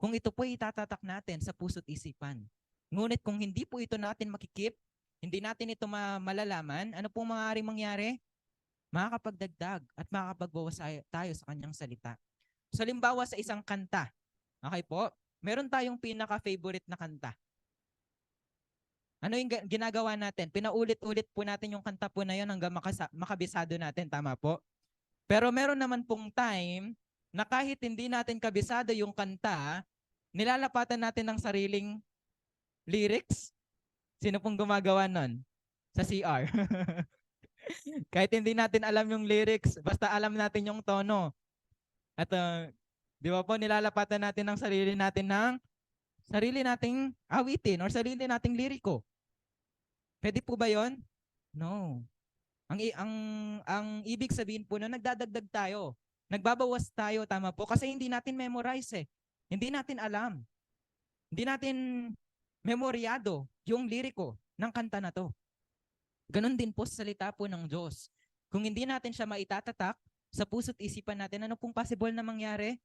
Kung ito po'y itatatak natin sa puso't isipan. Ngunit kung hindi po ito natin makikip, hindi natin ito malalaman, ano pong maaaring mangyari? Makakapagdagdag at makakapagbawas tayo sa kanyang salita. So, halimbawa sa isang kanta, okay po, meron tayong pinaka-favorite na kanta. Ano yung ginagawa natin? Pinaulit-ulit po natin yung kanta po na yun hanggang makabisado natin, tama po? Pero meron naman pong time na kahit hindi natin kabisado yung kanta, nilalapatan natin ng sariling lyrics. Sino pong gumagawa nun? Sa CR. Kahit hindi natin alam yung lyrics, basta alam natin yung tono. At di ba po, nilalapatan natin ng sarili nating awitin or sarili nating liriko. Pwede po ba yon? No. Ang ibig sabihin po na nagdadagdag tayo. Nagbabawas tayo, tama po, kasi hindi natin memorize eh. Hindi natin alam. Hindi natin memoryado yung liriko ng kanta na to. Ganon din po sa salita po ng Diyos. Kung hindi natin siya maitatatak sa puso't isipan natin, ano pong possible na mangyari?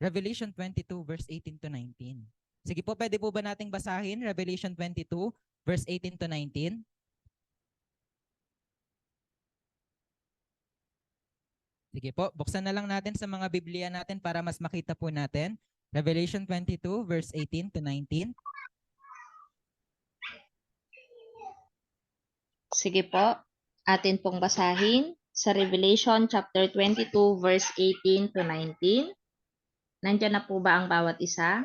Revelation 22 verse 18 to 19. Sige po, pwede po ba nating basahin Revelation 22 verse 18 to 19? Sige po, buksan na lang natin sa mga Biblia natin para mas makita po natin. Revelation 22 verse 18 to 19. Sige po, atin pong basahin sa Revelation chapter 22 verse 18 to 19. Nandiyan na po ba ang bawat isa?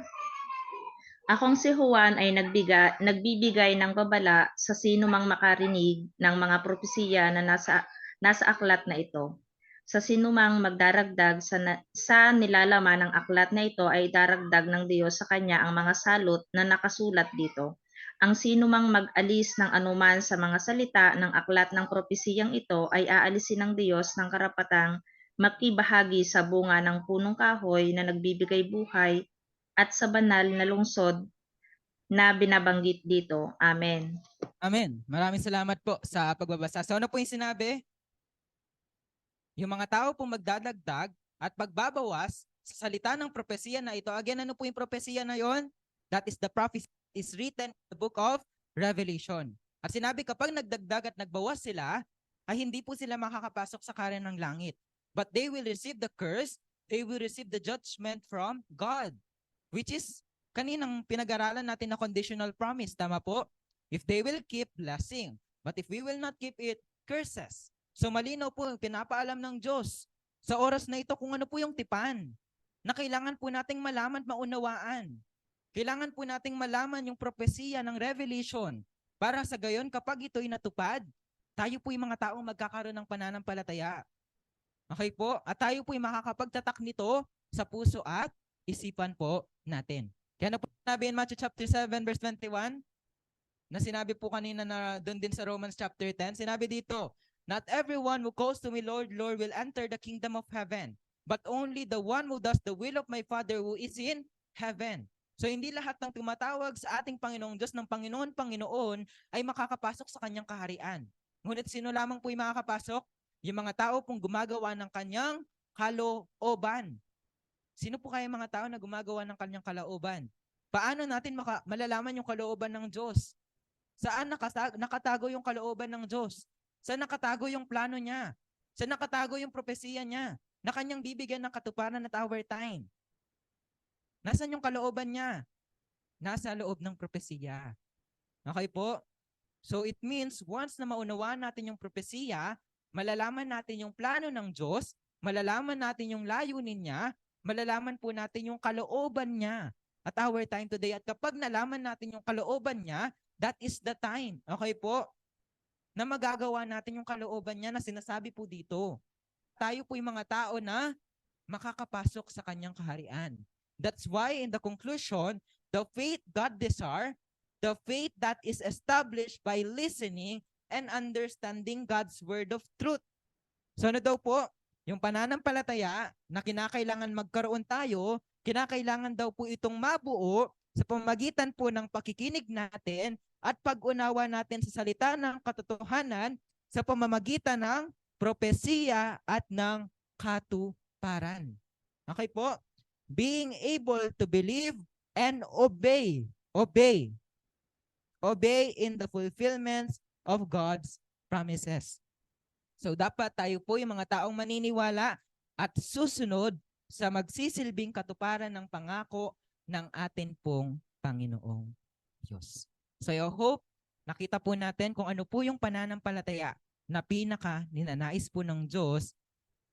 Akong si Juan ay nagbibigay ng babala sa sino mang makarinig ng mga propesiya na nasa aklat na ito. Sa sino mang magdaragdag sa nilalaman ng aklat na ito ay daragdag ng Diyos sa kanya ang mga salot na nakasulat dito. Ang sino mang mag-alis ng anuman sa mga salita ng aklat ng propesiyang ito ay aalisin ng Diyos ng karapatang makibahagi sa bunga ng punong kahoy na nagbibigay buhay at sa banal na lungsod na binabanggit dito. Amen. Amen. Maraming salamat po sa pagbabasa. So ano po yung sinabi? Yung mga tao pong magdadagdag at pagbabawas sa salita ng propesiya na ito. Again, ano po yung propesiya na yon? That is the prophecy is written in the book of Revelation. At sinabi kapag nagdagdag at nagbawas sila, ay hindi po sila makakapasok sa kaharian ng langit. But they will receive the curse, they will receive the judgment from God. Which is kaninang pinag-aralan natin na conditional promise. Tama po? If they will keep, blessing. But if we will not keep it, curses. So malinaw po, pinapaalam ng Diyos sa oras na ito kung ano po yung tipan na kailangan po nating malaman at maunawaan. Kailangan po nating malaman yung propesiya ng Revelation para sa gayon kapag ito'y natupad, tayo po'y mga taong magkakaroon ng pananampalataya. Okay po? At tayo po'y makakapagtatak nito sa puso at isipan po natin. Kaya na po sinabi in Matthew chapter 7 verse 21 na sinabi po kanina na doon din sa Romans chapter 10, sinabi dito, not everyone who calls to me, Lord, Lord, will enter the kingdom of heaven, but only the one who does the will of my Father who is in heaven. So hindi lahat ng tumatawag sa ating Panginoong Diyos ng Panginoon ay makakapasok sa kanyang kaharian. Ngunit sino lamang po yung makakapasok? Yung mga tao pong gumagawa ng kanyang kalooban. Sino po kaya mga tao na gumagawa ng kanyang kalooban? Paano natin malalaman yung kalooban ng Diyos? Saan nakatago yung kalooban ng Diyos? Saan nakatago yung plano niya? Saan nakatago yung propesiya niya na kanyang bibigyan ng katuparan at our time? Nasaan yung kalooban niya? Nasa loob ng propesiya. Okay po? So it means once na maunawaan natin yung propesiya, malalaman natin yung plano ng Diyos, malalaman natin yung layunin niya, malalaman po natin yung kalooban niya at our time today. At kapag nalaman natin yung kalooban niya, that is the time. Okay po? Na magagawa natin yung kalooban niya na sinasabi po dito. Tayo po yung mga tao na makakapasok sa kanyang kaharian. That's why in the conclusion, the faith God desires, the faith that is established by listening and understanding God's word of truth. So ano daw po? Yung pananampalataya na kinakailangan magkaroon tayo, kinakailangan daw po itong mabuo sa pamamagitan po ng pakikinig natin at pag-unawa natin sa salita ng katotohanan sa pamamagitan ng propesiya at ng katuparan. Okay po? Being able to believe and obey. Obey. Obey in the fulfillment of God's promises. So dapat tayo po yung mga taong maniniwala at susunod sa magsisilbing katuparan ng pangako ng atin pong Panginoong Diyos. So I hope nakita po natin kung ano po yung pananampalataya na pinaka ninanais po ng Diyos,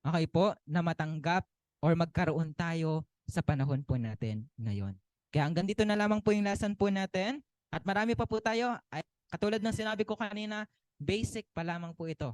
okay po, na matanggap or magkaroon tayo sa panahon po natin ngayon. Kaya hanggang dito na lamang po yung lesson po natin at marami pa po tayo. Katulad ng sinabi ko kanina, basic pa lamang po ito.